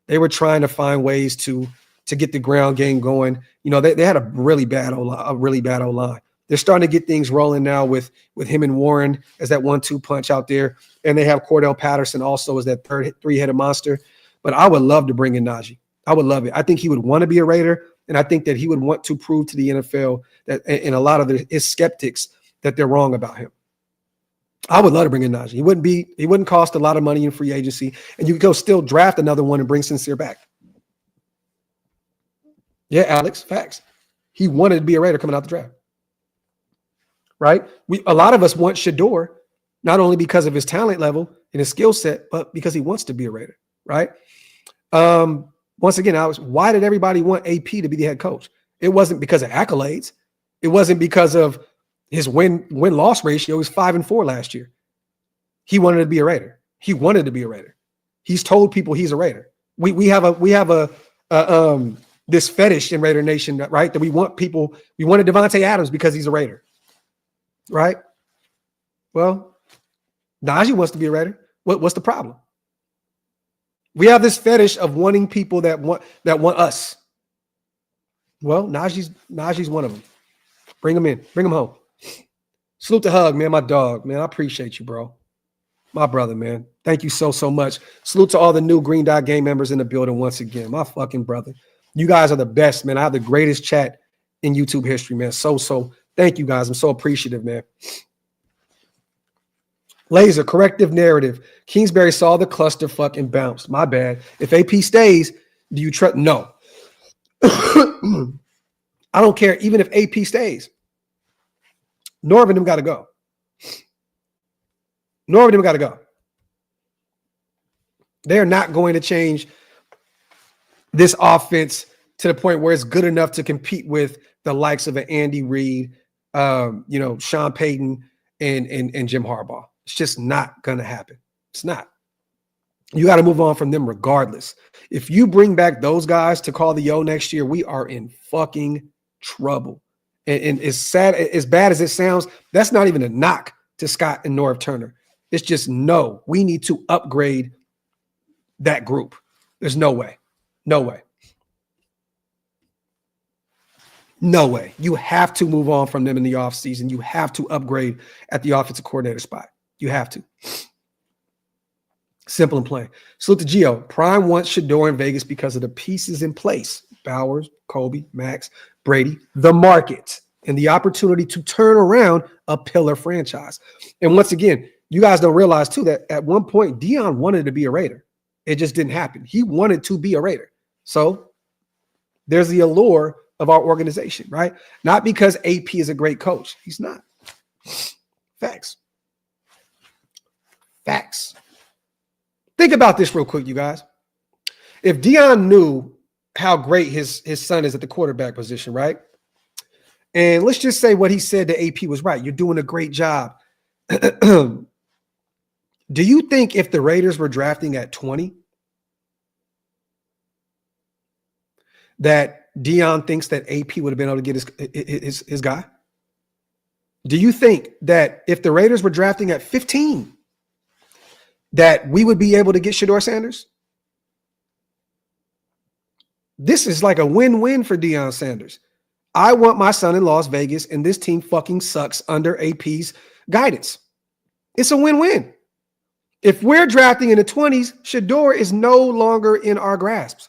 Speaker 1: They were trying to find ways to get the ground game going. They had a really bad O-line. They're starting to get things rolling now with him and Warren as that 1-2 punch out there. And they have Cordell Patterson also as that three-headed monster. But I would love to bring in Najee. I would love it. I think he would want to be a Raider. And I think that he would want to prove to the NFL that, and a lot of his skeptics, that they're wrong about him. I would love to bring in Najee. He wouldn't cost a lot of money in free agency. And you could go still draft another one and bring Sincere back. Yeah, Alex, facts. He wanted to be a Raider coming out the draft. Right? A lot of us want Shador, not only because of his talent level and his skill set, but because he wants to be a Raider. Right? Once again, Alex, why did everybody want AP to be the head coach? It wasn't because of accolades. It wasn't because of his win-loss ratio. Was 5-4 last year. He wanted to be a Raider. He wanted to be a Raider. He's told people he's a Raider. We have this fetish in Raider Nation, right? That we wanted Devontae Adams because he's a Raider. Right? Well, Najee wants to be a Raider. What's the problem? We have this fetish of wanting people that want us. Well, Najee's one of them. Bring him in. Bring him home. Salute the hug, man. My dog, man. I appreciate you, bro. My brother, man. Thank you so much. Salute to all the new Green Dot Game members in the building once again. My fucking brother. You guys are the best, man. I have the greatest chat in YouTube history, man. So thank you guys. I'm so appreciative, man. Laser, corrective narrative. Kingsbury saw the clusterfuck and bounced. My bad. If AP stays, do you trust? No. I don't care even if AP stays. Norv and them got to go. Norv and them got to go. They're not going to change this offense to the point where it's good enough to compete with the likes of an Andy Reid, Sean Payton, and Jim Harbaugh. It's just not going to happen. It's not. You got to move on from them regardless. If you bring back those guys to call the O next year, we are in fucking trouble. And it's sad, as bad as it sounds, that's not even a knock to Scott and Norv Turner. It's just no, we need to upgrade that group. There's no way. No way. No way. You have to move on from them in the offseason. You have to upgrade at the offensive coordinator spot. You have to. Simple and plain. Salute to Gio. Prime wants Shedeur in Vegas because of the pieces in place. Bowers, Kobe, Max, Brady, the market, and the opportunity to turn around a pillar franchise. And once again, you guys don't realize too that at one point, Deion wanted to be a Raider. It just didn't happen. He wanted to be a Raider. So there's the allure of our organization, right? Not because AP is a great coach. He's not. Facts. Facts. Think about this real quick, you guys. If Deion knew how great his son is at the quarterback position, right? And let's just say what he said to AP was right. You're doing a great job. Do you think if the Raiders were drafting at 20, that Deion thinks that AP would have been able to get his guy? Do you think that if the Raiders were drafting at 15, that we would be able to get Shedeur Sanders? This is like a win-win for Deion Sanders. I want my son in Las Vegas, and this team fucking sucks under AP's guidance. It's a win-win. If we're drafting in the 20s, Shedeur is no longer in our grasps.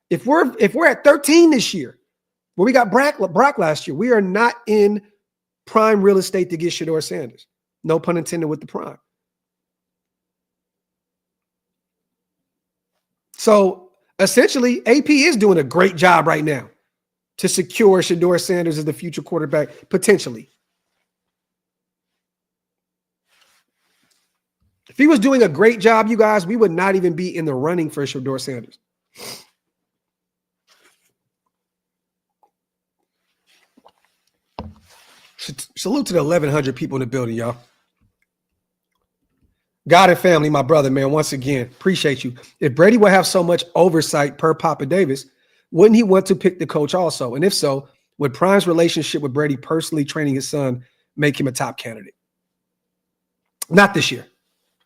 Speaker 1: If we're at 13 this year, where we got Brock last year, we are not in prime real estate to get Shedeur Sanders. No pun intended with the prime. So essentially, AP is doing a great job right now to secure Shedeur Sanders as the future quarterback, potentially. If he was doing a great job, you guys, we would not even be in the running for Shedeur Sanders. Salute to the 1,100 people in the building, y'all. God and family, my brother, man, once again, appreciate you. If Brady would have so much oversight per Papa Davis, wouldn't he want to pick the coach also? And if so, would Prime's relationship with Brady personally training his son make him a top candidate? Not this year.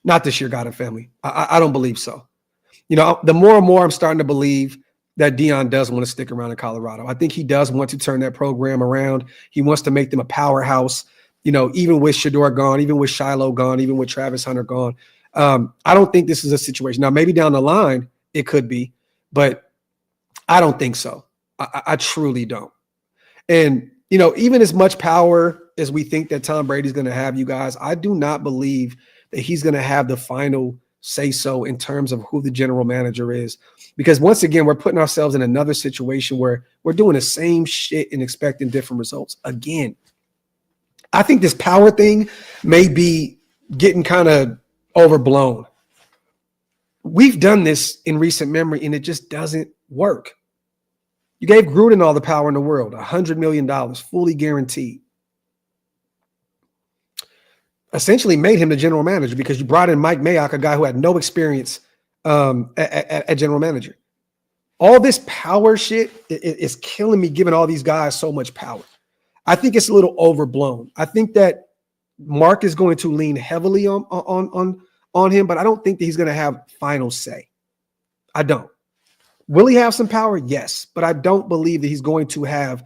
Speaker 1: Not this year, God and family. I don't believe so. You know, the more and more I'm starting to believe that Deion does want to stick around in Colorado. I think he does want to turn that program around. He wants to make them a powerhouse. You know, even with Shedeur gone, even with Shiloh gone, even with Travis Hunter gone. I don't think this is a situation. Now, maybe down the line it could be, but I don't think so. I truly don't. And, you know, even as much power as we think that Tom Brady's going to have, you guys, I do not believe that he's going to have the final say so in terms of who the general manager is. Because once again, we're putting ourselves in another situation where we're doing the same shit and expecting different results again. I think this power thing may be getting kind of overblown. We've done this in recent memory, and it just doesn't work. You gave Gruden all the power in the world, $100 million, fully guaranteed. Essentially made him the general manager because you brought in Mike Mayock, a guy who had no experience at general manager. All this power shit is killing me, giving all these guys so much power. I think it's a little overblown. I think that Mark is going to lean heavily on him, but I don't think that he's going to have final say. I don't. Will he have some power? Yes, but I don't believe that he's going to have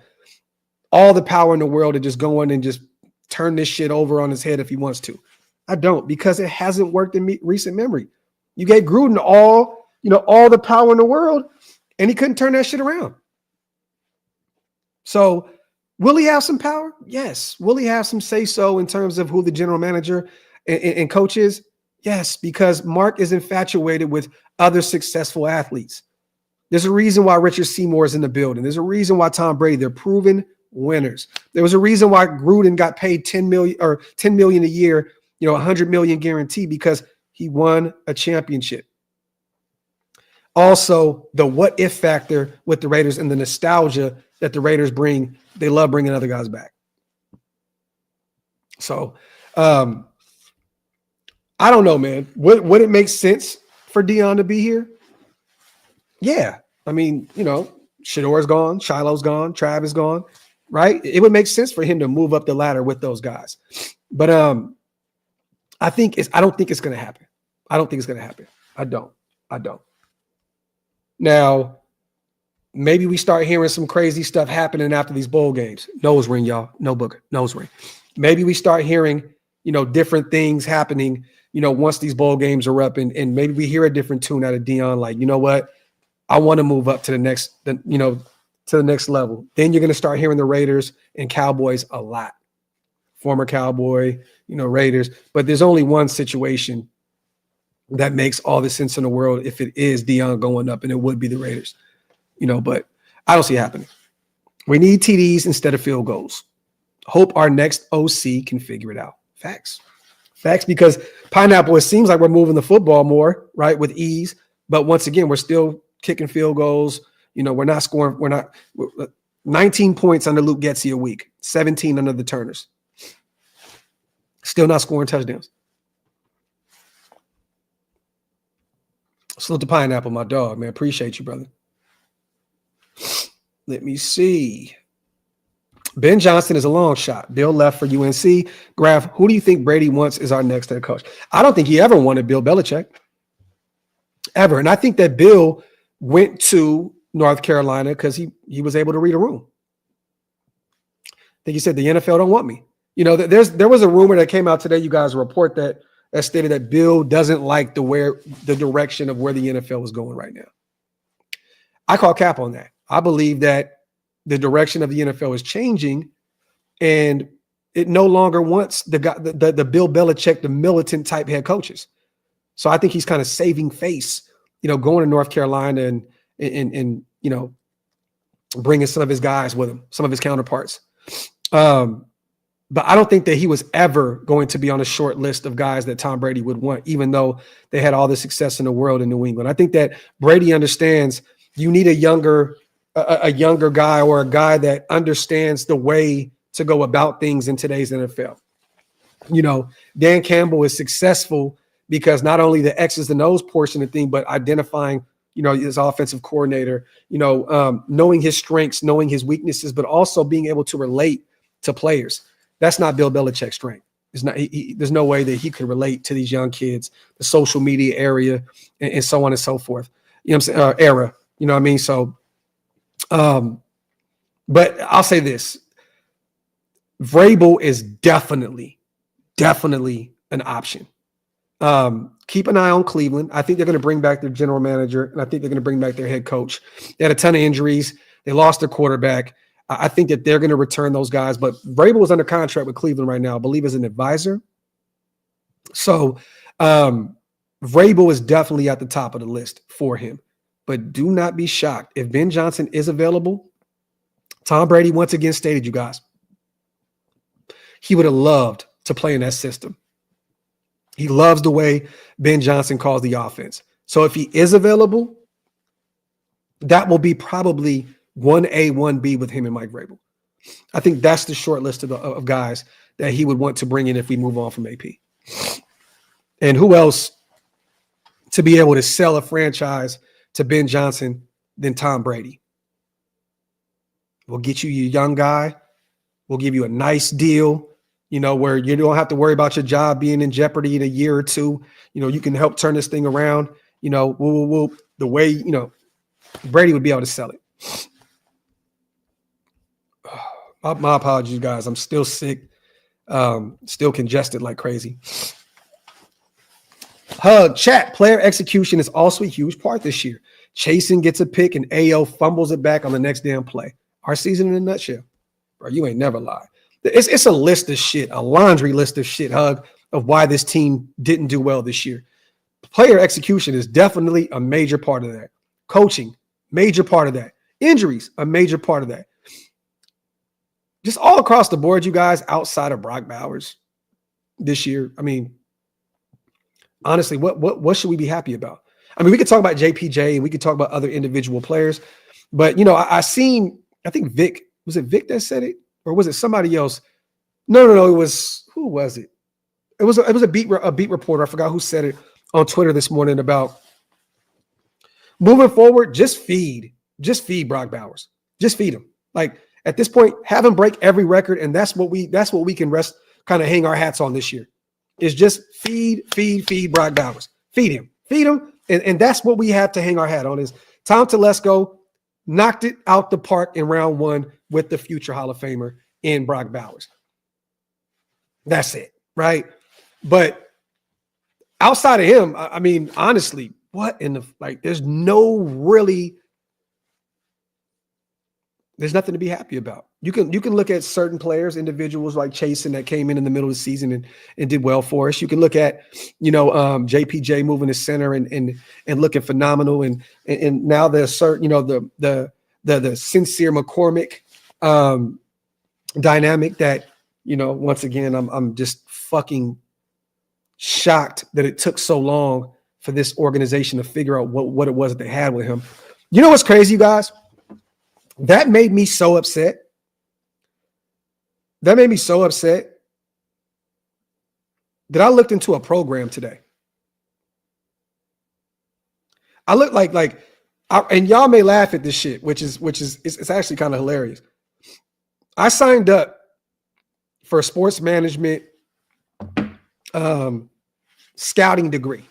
Speaker 1: all the power in the world to just go in and just turn this shit over on his head if he wants to. I don't, because it hasn't worked in recent memory. You gave Gruden all the power in the world, and he couldn't turn that shit around. So will he have some power? Yes. Will he have some say-so in terms of who the general manager and coach is? Yes, because Mark is infatuated with other successful athletes. There's a reason why Richard Seymour is in the building. There's a reason why Tom Brady, they're proven winners. There was a reason why Gruden got paid $10 million a year, $100 million guaranteed, because he won a championship. Also, the what if factor with the Raiders and the nostalgia that the Raiders bring. They love bringing other guys back. So, I don't know, man. Would it make sense for Deion to be here? Yeah. I mean, Shador's gone, Shiloh's gone, Trav is gone, right? It would make sense for him to move up the ladder with those guys. But I don't think it's going to happen. I don't think it's going to happen. I don't. Now, maybe we start hearing some crazy stuff happening after these bowl games. Nose ring, y'all. No booger. Nose ring. Maybe we start hearing, different things happening, once these bowl games are up, and maybe we hear a different tune out of Deion, like, you know what? I want to move up to the next level. Then you're going to start hearing the Raiders and Cowboys a lot. Former Cowboy, Raiders. But there's only one situation that makes all the sense in the world if it is Deion going up, and it would be the Raiders. But I don't see it happening. We need TDs instead of field goals. Hope our next OC can figure it out. Facts, because Pineapple, it seems like we're moving the football more, right, with ease. But once again, we're still kicking field goals. We're not scoring. We're 19 points under Luke Getsy a week, 17 under the Turners. Still not scoring touchdowns. Salute to Pineapple, my dog, man. Appreciate you, brother. Let me see. Ben Johnson is a long shot. Bill left for UNC. Graphk, who do you think Brady wants as our next head coach? I don't think he ever wanted Bill Belichick. Ever. And I think that Bill went to North Carolina because he was able to read a room. I think he said the NFL don't want me. There was a rumor that came out today, you guys, a report that stated that Bill doesn't like the direction of where the NFL is going right now. I call cap on that. I believe that the direction of the NFL is changing, and it no longer wants the Bill Belichick, the militant type head coaches. So I think he's kind of saving face, going to North Carolina and bringing some of his guys with him, some of his counterparts. But I don't think that he was ever going to be on a short list of guys that Tom Brady would want, even though they had all the success in the world in New England. I think that Brady understands you need a younger guy, or a guy that understands the way to go about things in today's NFL. Dan Campbell is successful because not only the X's and O's portion of the thing, but identifying, his offensive coordinator, knowing his strengths, knowing his weaknesses, but also being able to relate to players. That's not Bill Belichick's strength. It's not. There's no way that he could relate to these young kids, the social media area, and so on and so forth. Era. You know what I mean? So, but I'll say this: Vrabel is definitely an option. Keep an eye on Cleveland. I think they're going to bring back their general manager, and I think they're going to bring back their head coach. They had a ton of injuries. They lost their quarterback. I think that they're going to return those guys, but Vrabel is under contract with Cleveland right now, I believe, as an advisor. So Vrabel is definitely at the top of the list for him. But do not be shocked. If Ben Johnson is available, Tom Brady once again stated, you guys, he would have loved to play in that system. He loves the way Ben Johnson calls the offense. So if he is available, that will be probably 1A, 1B with him and Mike Vrabel. I think that's the short list of guys that he would want to bring in if we move on from AP. And who else to be able to sell a franchise to Ben Johnson than Tom Brady? We'll get you your young guy. We'll give you a nice deal, where you don't have to worry about your job being in jeopardy in a year or two. You can help turn this thing around. The way, Brady would be able to sell it. My apologies, guys. I'm still sick, still congested like crazy. Chat, player execution is also a huge part this year. Chasen gets a pick and AO fumbles it back on the next damn play. Our season in a nutshell. Bro, you ain't never lied. It's a list of shit, a laundry list of shit, of why this team didn't do well this year. Player execution is definitely a major part of that. Coaching, major part of that. Injuries, a major part of that. just all across the board, you guys, outside of Brock Bowers this year. I mean, honestly, what should we be happy about? I mean, we could talk about JPJ and we could talk about other individual players, but I think Vic, was it Vic that said it, or was it somebody else? No, it was, who was it? It was a beat reporter. I forgot who said it on Twitter this morning about moving forward. Just feed Brock Bowers. Just feed him. Like at this point, have him break every record, and that's what we can kind of hang our hats on this year. Is just feed Brock Bowers. Feed him, and that's what we have to hang our hat on. Is Tom Telesco knocked it out the park in round 1 with the future Hall of Famer in Brock Bowers. That's it, right? But outside of him, I mean, honestly, what in the there's nothing to be happy about. You can look at certain players, individuals like Chasen that came in the middle of the season and did well for us. You can look at, JPJ moving to center and looking phenomenal. And now there's certain, the Sincere McCormick dynamic that, once again, I'm just fucking shocked that it took so long for this organization to figure out what it was that they had with him. You know what's crazy, you guys? That made me so upset. That I looked into a program today. I looked and y'all may laugh at this shit, which is it's actually kind of hilarious. I signed up for a sports management scouting degree.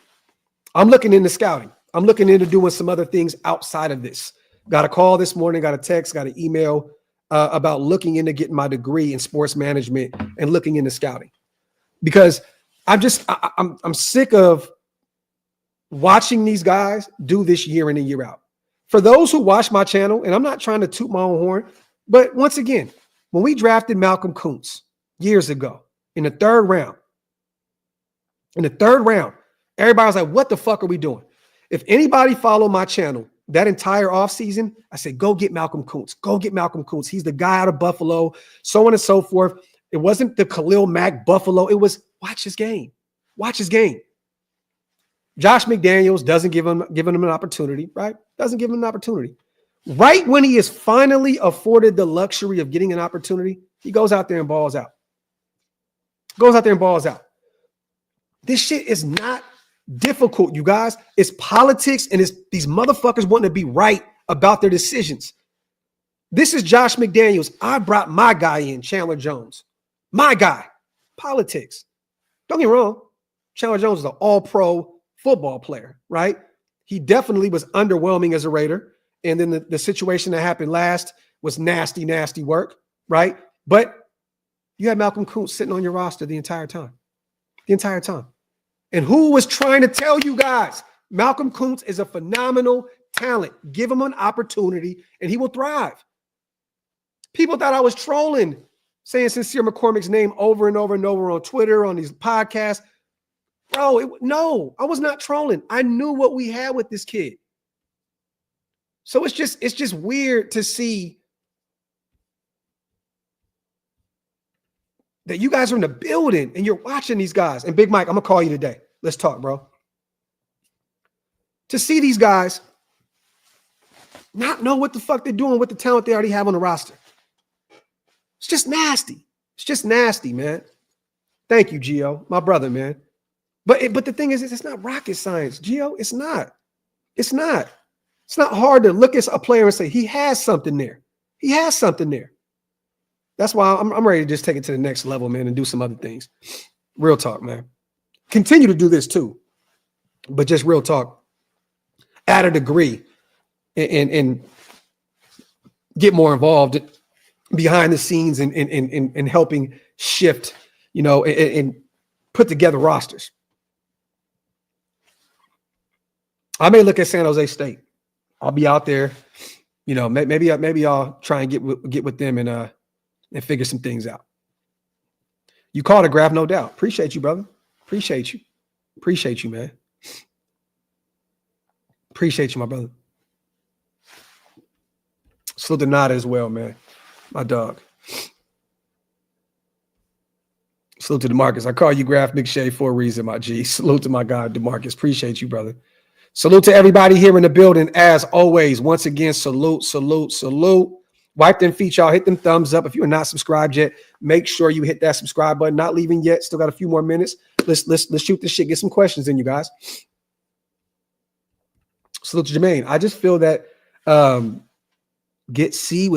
Speaker 1: I'm looking into scouting. I'm looking into doing some other things outside of this. Got a call this morning, got a text, got an email about looking into getting my degree in sports management and looking into scouting, because I'm sick of watching these guys do this year in and year out. For those who watch my channel, and I'm not trying to toot my own horn, but once again, when we drafted Malcolm Kuntz years ago in the third round, everybody was like, what the fuck are we doing? If anybody followed my channel that entire offseason, I said, go get Malcolm Kuntz. Go get Malcolm Kuntz. He's the guy out of Buffalo, so on and so forth. It wasn't the Khalil Mack Buffalo. It was watch his game. Watch his game. Josh McDaniels doesn't give him an opportunity, right? Doesn't give him an opportunity. Right when he is finally afforded the luxury of getting an opportunity, he goes out there and balls out. This shit is not difficult, you guys. It's politics, and it's these motherfuckers wanting to be right about their decisions. This is Josh McDaniels. I brought my guy in, Chandler Jones. My guy. Politics. Don't get me wrong. Chandler Jones is an all-pro football player, right? He definitely was underwhelming as a Raider. And then the situation that happened last was nasty, nasty work, right? But you had Malcolm Kuntz sitting on your roster the entire time. And who was trying to tell you guys, Malcolm Kuntz is a phenomenal talent. Give him an opportunity and he will thrive. People thought I was trolling, saying Sincere McCormick's name over and over and over on Twitter, on these podcasts. Bro, no, I was not trolling. I knew what we had with this kid. So it's just weird to see that you guys are in the building and you're watching these guys. And Big Mike, I'm going to call you today. Let's talk, bro. To see these guys not know what the fuck they're doing with the talent they already have on the roster. It's just nasty. It's just nasty, man. Thank you, Gio, my brother, man. But the thing is, it's not rocket science, Gio. It's not. It's not hard to look at a player and say, he has something there. That's why I'm ready to just take it to the next level, man, and do some other things. Real talk, man. Continue to do this too. But just real talk. Add a degree and get more involved behind the scenes and helping shift, and put together rosters. I may look at San Jose State. I'll be out there, maybe I'll try and get with them and figure some things out. You called a Graphk, no doubt. Appreciate you, brother. Appreciate you, man. Appreciate you, my brother. Salute to Nada as well, man. My dog. Salute to DeMarcus. I call you Graphk McShay for a reason, my G. Salute to my guy, DeMarcus. Appreciate you, brother. Salute to everybody here in the building. As always, once again, salute, salute, salute. Wipe them feet, y'all. Hit them thumbs up. If you are not subscribed yet, make sure you hit that subscribe button. Not leaving yet. Still got a few more minutes. Let's shoot this shit. Get some questions in, you guys. Salute to Jermaine. I just feel that Getsy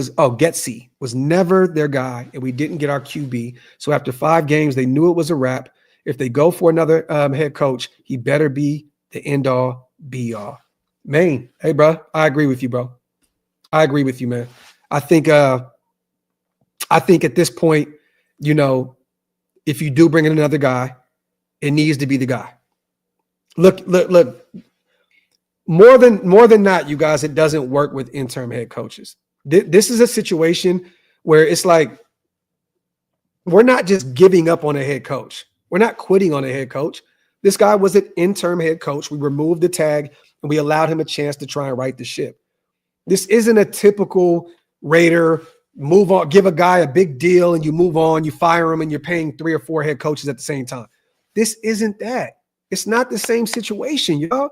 Speaker 1: was never their guy, and we didn't get our QB. So after 5 games, they knew it was a wrap. If they go for another head coach, he better be the end all be all. Maine, hey, bro, I agree with you, bro. I agree with you, man. I think at this point, you know, if you do bring in another guy, it needs to be the guy. Look. More than not, you guys, it doesn't work with interim head coaches. This is a situation where it's like we're not just giving up on a head coach. We're not quitting on a head coach. This guy was an interim head coach. We removed the tag and we allowed him a chance to try and right the ship. This isn't a typical Raider move on, give a guy a big deal and you move on, you fire him and you're paying 3 or 4 head coaches at the same time. This isn't that. It's not the same situation, y'all.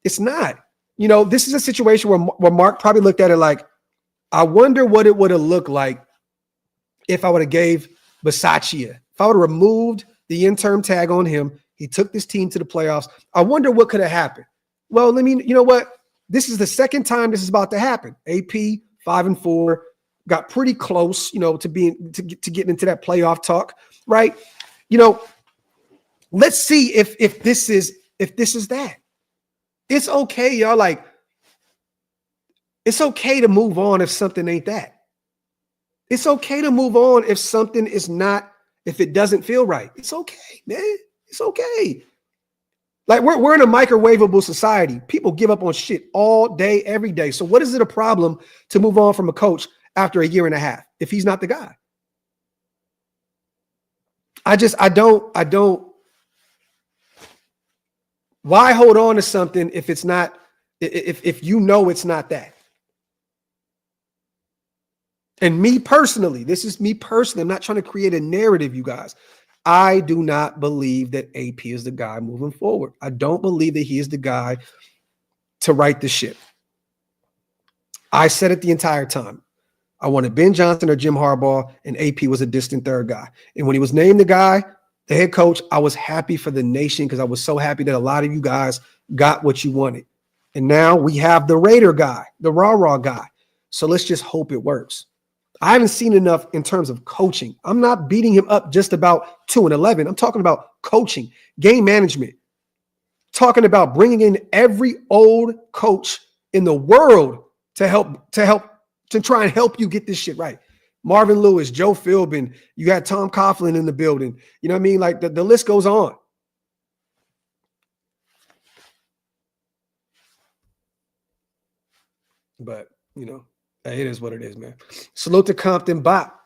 Speaker 1: It's not. You know, this is a situation where Mark probably looked at it like, I wonder what it would have looked like if I would have gave Bisaccia. If I would have removed the interim tag on him, he took this team to the playoffs. I wonder what could have happened. Well, I mean, you know what? This is the second time this is about to happen. AP 5-4 got pretty close, you know, to getting into that playoff talk, right? You know, let's see if this is that. It's okay, y'all. Like, it's okay to move on if something ain't that. It's okay to move on if something is not, if it doesn't feel right. It's okay, man. It's okay. Like, we're in a microwavable society. People give up on shit all day, every day. So what is it a problem to move on from a coach after a year and a half if he's not the guy? I don't. Why hold on to something if it's not, if you know it's not that? And me personally, this is me personally. I'm not trying to create a narrative, you guys. I do not believe that AP is the guy moving forward. I don't believe that he is the guy to right the ship. I said it the entire time. I wanted Ben Johnson or Jim Harbaugh, and AP was a distant third guy. And when he was named the guy, the head coach, I was happy for the nation because I was so happy that a lot of you guys got what you wanted. And now we have the Raider guy, the rah-rah guy. So let's just hope it works. I haven't seen enough in terms of coaching. I'm not beating him up just about 2-11. I'm talking about coaching, game management, talking about bringing in every old coach in the world to try and help you get this shit right. Marvin Lewis, Joe Philbin, you got Tom Coughlin in the building. You know what I mean? Like the list goes on. But, you know, it is what it is, man. Salute to Compton Bot,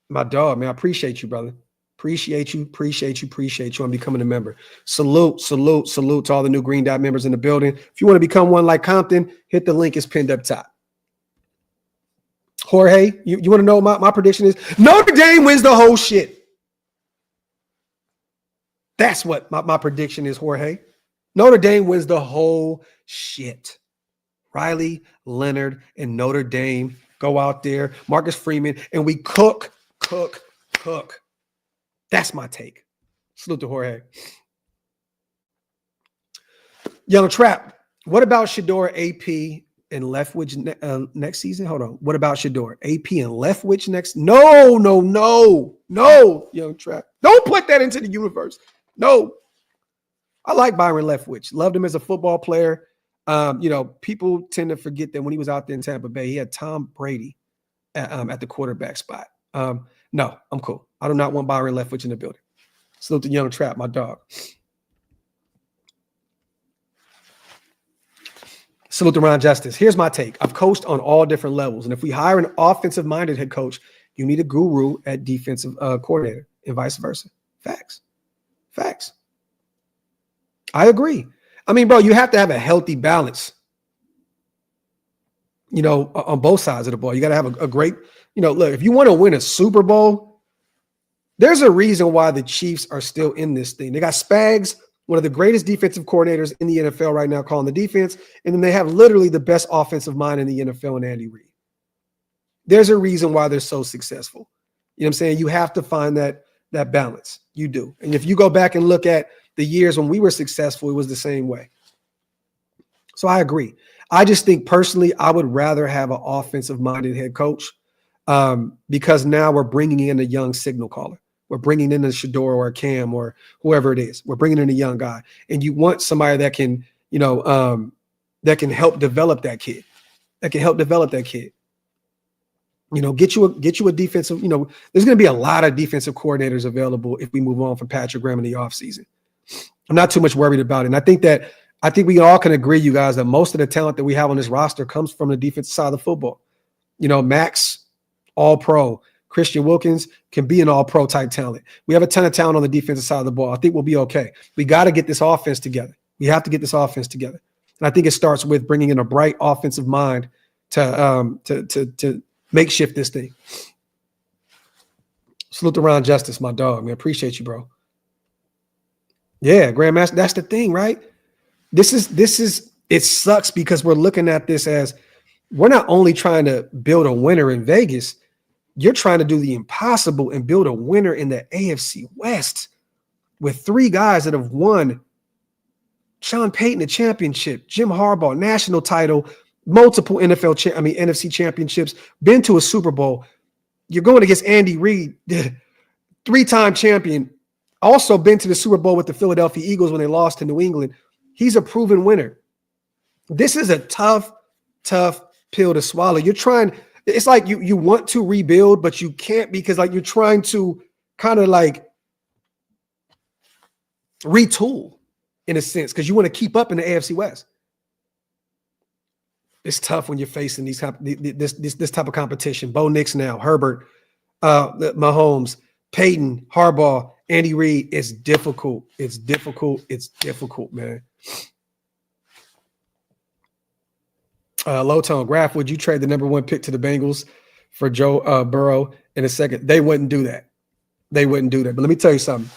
Speaker 1: my dog, man. I appreciate you, brother. Appreciate you on becoming a member. Salute to all the new Green Dot members in the building. If you want to become one like Compton, hit the link. It's pinned up top. Jorge, you want to know my prediction is? Notre Dame wins the whole shit. That's what my prediction is, Jorge. Notre Dame wins the whole shit. Riley, Leonard, and Notre Dame go out there. Marcus Freeman, and we cook. That's my take. Salute to Jorge. Young Trap, what about Shedeur, AP, and Leftwich next season? Hold on. What about Shedeur? AP and Leftwich next? No, Young Trap. Don't put that into the universe. No. I like Byron Leftwich. Loved him as a football player. You know, people tend to forget that when he was out there in Tampa Bay, he had Tom Brady at the quarterback spot. No, I'm cool. I do not want Byron Leftwich in the building. Salute to Young Trap, my dog. Salute to Ron Justice. Here's my take. I've coached on all different levels. And if we hire an offensive-minded head coach, you need a guru at defensive coordinator and vice versa. Facts. I agree. I mean, bro, you have to have a healthy balance, you know, on both sides of the ball. You got to have a great, you know, look, if you want to win a Super Bowl, There's a reason why the Chiefs are still in this thing. They got Spags, one of the greatest defensive coordinators in the NFL right now, calling the defense. And then they have literally the best offensive mind in the NFL in Andy Reid. There's a reason why they're so successful. You know what I'm saying? You have to find that balance. You do. And if you go back and look at the years when we were successful, it was the same way. So I agree. I just think personally, I would rather have an offensive-minded head coach because now we're bringing in a young signal caller. We're bringing in a Shador or a Cam or whoever it is. We're bringing in a young guy. And you want somebody that can, that can help develop that kid. Get you a defensive, there's going to be a lot of defensive coordinators available if we move on from Patrick Graham in the offseason. I'm not too much worried about it. And I think we all can agree, you guys, that most of the talent that we have on this roster comes from the defensive side of the football. Max, all-pro. Christian Wilkins can be an all-pro type talent. We have a ton of talent on the defensive side of the ball. I think we'll be okay. We got to get this offense together. We have to get this offense together. And I think it starts with bringing in a bright offensive mind to makeshift this thing. Salute to Ron Justice, my dog, man. Appreciate you, bro. Yeah, Grandmaster, that's the thing, right? This is it sucks because we're looking at this as we're not only trying to build a winner in Vegas, you're trying to do the impossible and build a winner in the AFC West with three guys that have won Sean Payton a championship, Jim Harbaugh national title, multiple NFC championships, been to a Super Bowl. You're going against Andy Reid, three-time champion, also been to the Super Bowl with the Philadelphia Eagles when they lost to New England. He's a proven winner. This is a tough pill to swallow. It's like you want to rebuild, but you can't because you're trying to kind of retool in a sense because you want to keep up in the AFC West. It's tough when you're facing this type of competition. Bo Nix now, Herbert, Mahomes, Peyton, Harbaugh, Andy Reid. It's difficult. It's difficult, man. Low tone. Graphk, would you trade the number 1 pick to the Bengals for Joe Burrow in a second? They wouldn't do that. But let me tell you something.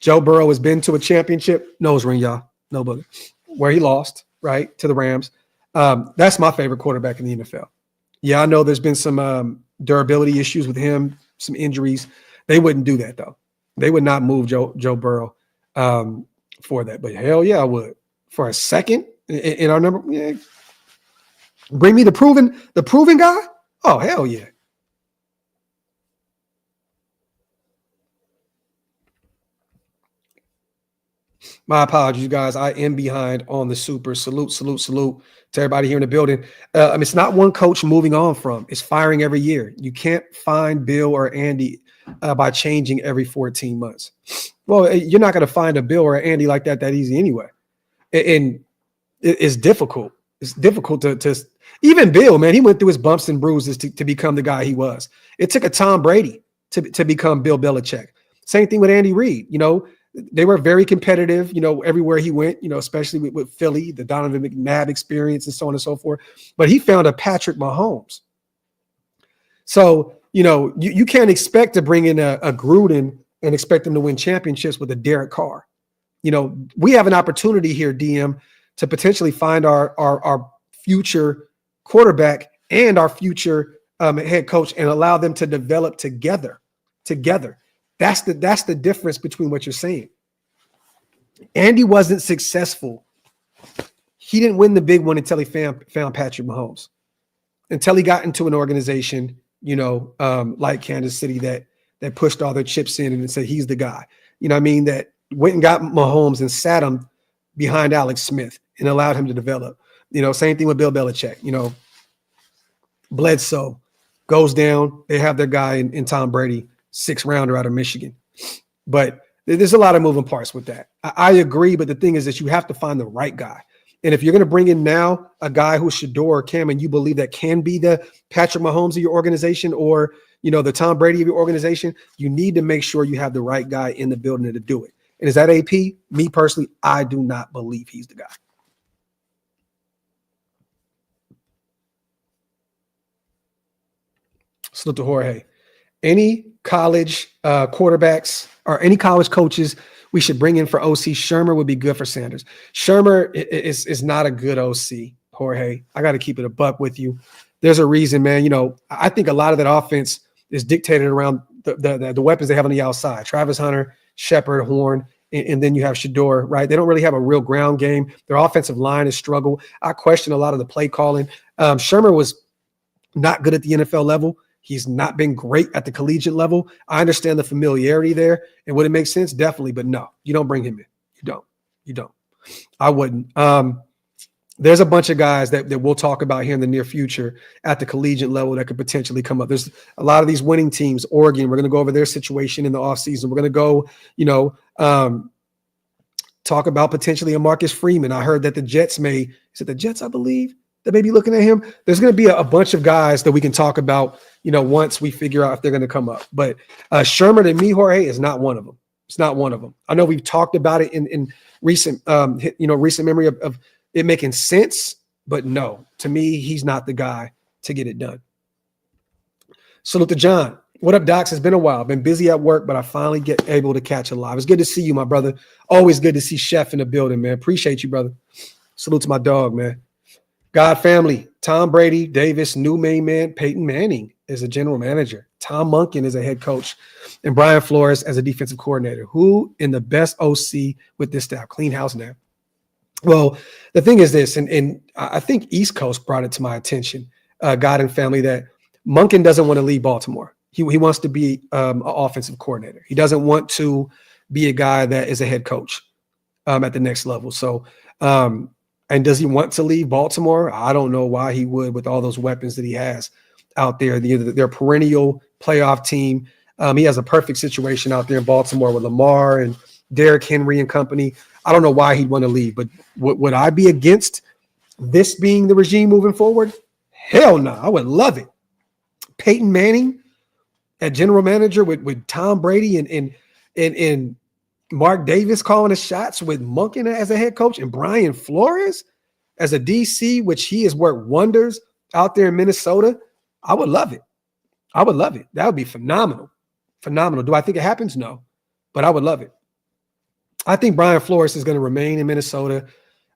Speaker 1: Joe Burrow has been to a championship. Nose ring, y'all. No booger. Where he lost, right, to the Rams. That's my favorite quarterback in the NFL. Yeah, I know there's been some durability issues with him, some injuries. They wouldn't do that, though. They would not move Joe Burrow for that. But hell yeah, I would. For a second in our number, yeah. Bring me the proven guy? Oh, hell yeah. My apologies, guys. I am behind on the super. Salute to everybody here in the building. It's not one coach moving on from. It's firing every year. You can't find Bill or Andy by changing every 14 months. Well, you're not going to find a Bill or Andy like that easy anyway. And it's difficult. It's difficult to even Bill, man, he went through his bumps and bruises to become the guy he was. It took a Tom Brady to become Bill Belichick. Same thing with Andy Reid. They were very competitive, everywhere he went, especially with Philly, the Donovan McNabb experience and so on and so forth. But he found a Patrick Mahomes. So, you can't expect to bring in a Gruden and expect him to win championships with a Derek Carr. We have an opportunity here, DM, to potentially find our future quarterback and our future head coach and allow them to develop together. That's the difference between what you're saying. Andy wasn't successful. He didn't win the big one until he found Patrick Mahomes, until he got into an organization, like Kansas City that pushed all their chips in and said he's the guy. That went and got Mahomes and sat him behind Alex Smith and allowed him to develop. Same thing with Bill Belichick. Bledsoe goes down. They have their guy in Tom Brady, 6th rounder out of Michigan. But there's a lot of moving parts with that. I agree, but the thing is that you have to find the right guy. And if you're going to bring in now a guy who's Shador or Cam and you believe that can be the Patrick Mahomes of your organization or, the Tom Brady of your organization, you need to make sure you have the right guy in the building to do it. And is that AP? Me personally, I do not believe he's the guy. Salute to Jorge. Any college quarterbacks or any college coaches we should bring in for OC, Shurmur would be good for Sanders. Shurmur is not a good OC, Jorge. I got to keep it a buck with you. There's a reason, man. You know, I think a lot of that offense is dictated around the weapons they have on the outside. Travis Hunter, Shepard, Horn, and then you have Shador, right? They don't really have a real ground game. Their offensive line has struggled. I question a lot of the play calling. Shurmur was not good at the NFL level. He's not been great at the collegiate level. I understand the familiarity there. And would it make sense? Definitely. But no, you don't bring him in. You don't. I wouldn't. There's a bunch of guys that we'll talk about here in the near future at the collegiate level that could potentially come up. There's a lot of these winning teams. Oregon, we're going to go over their situation in the offseason. We're going to go, talk about potentially a Marcus Freeman. I heard that the Jets is it the Jets, I believe, that may be looking at him. There's going to be a bunch of guys that we can talk about, once we figure out if they're going to come up. But Shurmur to me, Jorge, is not one of them. It's not one of them. I know we've talked about it in recent, recent memory of it making sense, but no, to me, he's not the guy to get it done. Salute to John. What up, Docs? It's been a while. Been busy at work, but I finally get able to catch a live. It's good to see you, my brother. Always good to see Chef in the building, man. Appreciate you, brother. Salute to my dog, man. God family, Tom Brady, Davis, new main man, Peyton Manning is a general manager. Tom Monken is a head coach, and Brian Flores as a defensive coordinator. Who in the best OC with this staff? Clean house now. Well, the thing is this, and I think East Coast brought it to my attention, God and family, that Monken doesn't want to leave Baltimore. He wants to be an offensive coordinator. He doesn't want to be a guy that is a head coach at the next level. So, and does he want to leave Baltimore? I don't know why he would with all those weapons that he has out there. They're perennial playoff team. He has a perfect situation out there in Baltimore with Lamar and Derrick Henry and company. I don't know why he'd want to leave, but would I be against this being the regime moving forward? Hell no. I would love it. Peyton Manning at general manager with Tom Brady and Mark Davis calling the shots with Monken as a head coach and Brian Flores as a DC, which he has worked wonders out there in Minnesota. I would love it. I would love it. That would be phenomenal. Phenomenal. Do I think it happens? No, but I would love it. I think Brian Flores is going to remain in Minnesota.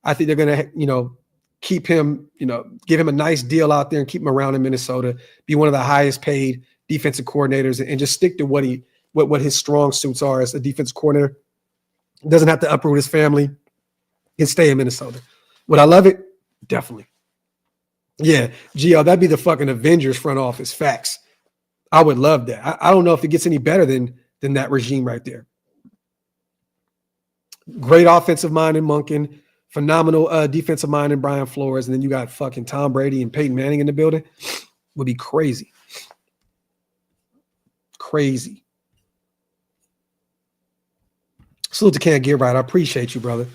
Speaker 1: I think they're going to, keep him, give him a nice deal out there and keep him around in Minnesota, be one of the highest paid defensive coordinators and just stick to what his strong suits are as a defensive coordinator. Doesn't have to uproot his family and stay in Minnesota. Would I love it? Definitely. Yeah, Gio, that'd be the fucking Avengers front office. Facts. I would love that. I don't know if it gets any better than that regime right there. Great offensive mind in Monken, phenomenal defensive mind in Brian Flores, and then you got fucking Tom Brady and Peyton Manning in the building. Would be crazy. Crazy. Salute to Can't Get Right. I appreciate you, brother.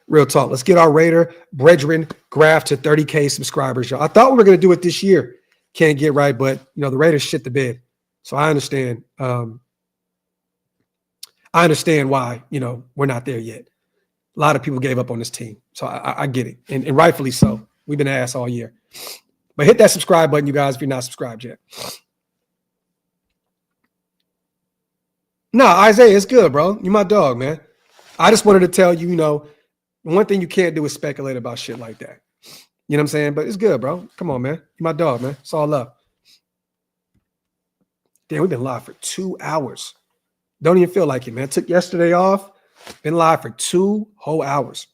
Speaker 1: Real talk. Let's get our Raider brethren Graphk to 30K subscribers, y'all. I thought we were going to do it this year. Can't Get Right, but the Raiders shit the bed. So I understand. I understand why, we're not there yet. A lot of people gave up on this team. So I get it. And rightfully so. We've been ass all year. But hit that subscribe button, you guys, if you're not subscribed yet. No, Isaiah, it's good, bro. You're my dog, man. I just wanted to tell you, one thing you can't do is speculate about shit like that. You know what I'm saying? But it's good, bro. Come on, man. You're my dog, man. It's all love. Damn, we've been live for 2 hours. Don't even feel like it, man. Took yesterday off. Been live for 2 whole hours.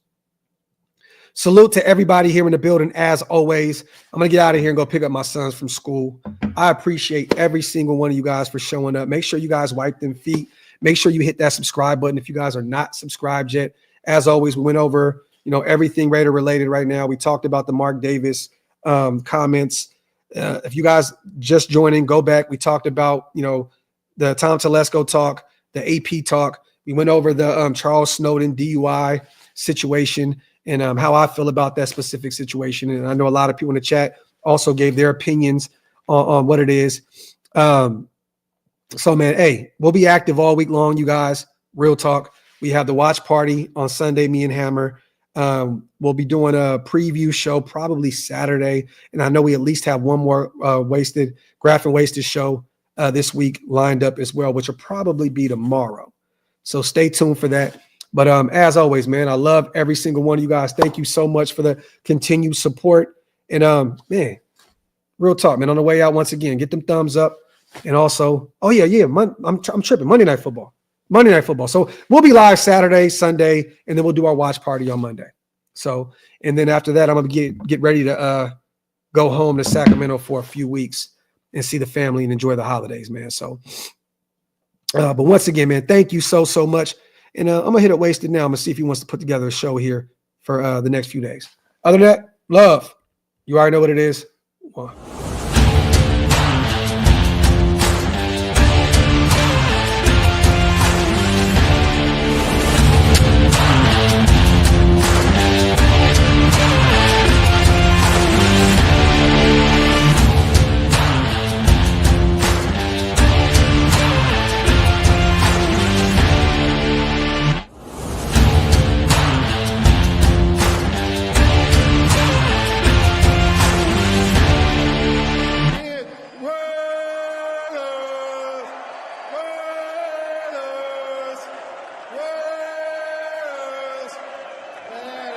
Speaker 1: Salute to everybody here in the building. As always, I'm going to get out of here and go pick up my sons from school. I appreciate every single one of you guys for showing up. Make sure you guys wipe them feet. Make sure you hit that subscribe button if you guys are not subscribed yet. As always, we went over, everything Raider related right now. We talked about the Mark Davis comments. If you guys just joining, go back. We talked about, the Tom Telesco talk, the AP talk. We went over the Charles Snowden DUI situation and how I feel about that specific situation. And I know a lot of people in the chat also gave their opinions on what it is. So, man, hey, we'll be active all week long, you guys. Real talk. We have the watch party on Sunday, me and Hammer. We'll be doing a preview show probably Saturday. And I know we at least have one more Graphk and Wasted show this week lined up as well, which will probably be tomorrow. So stay tuned for that. But as always, man, I love every single one of you guys. Thank you so much for the continued support. And man, real talk, man. On the way out, once again, get them thumbs up. And also, oh yeah, I'm tripping. Monday Night Football. So we'll be live Saturday, Sunday, and then we'll do our watch party on Monday. So, and then after that, I'm gonna get ready to go home to Sacramento for a few weeks and see the family and enjoy the holidays, man. So, but once again, man, thank you so much. And I'm gonna hit it Wasted now. I'm gonna see if he wants to put together a show here for the next few days. Other than that, love. You already know what it is. One.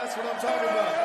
Speaker 2: That's what I'm talking about.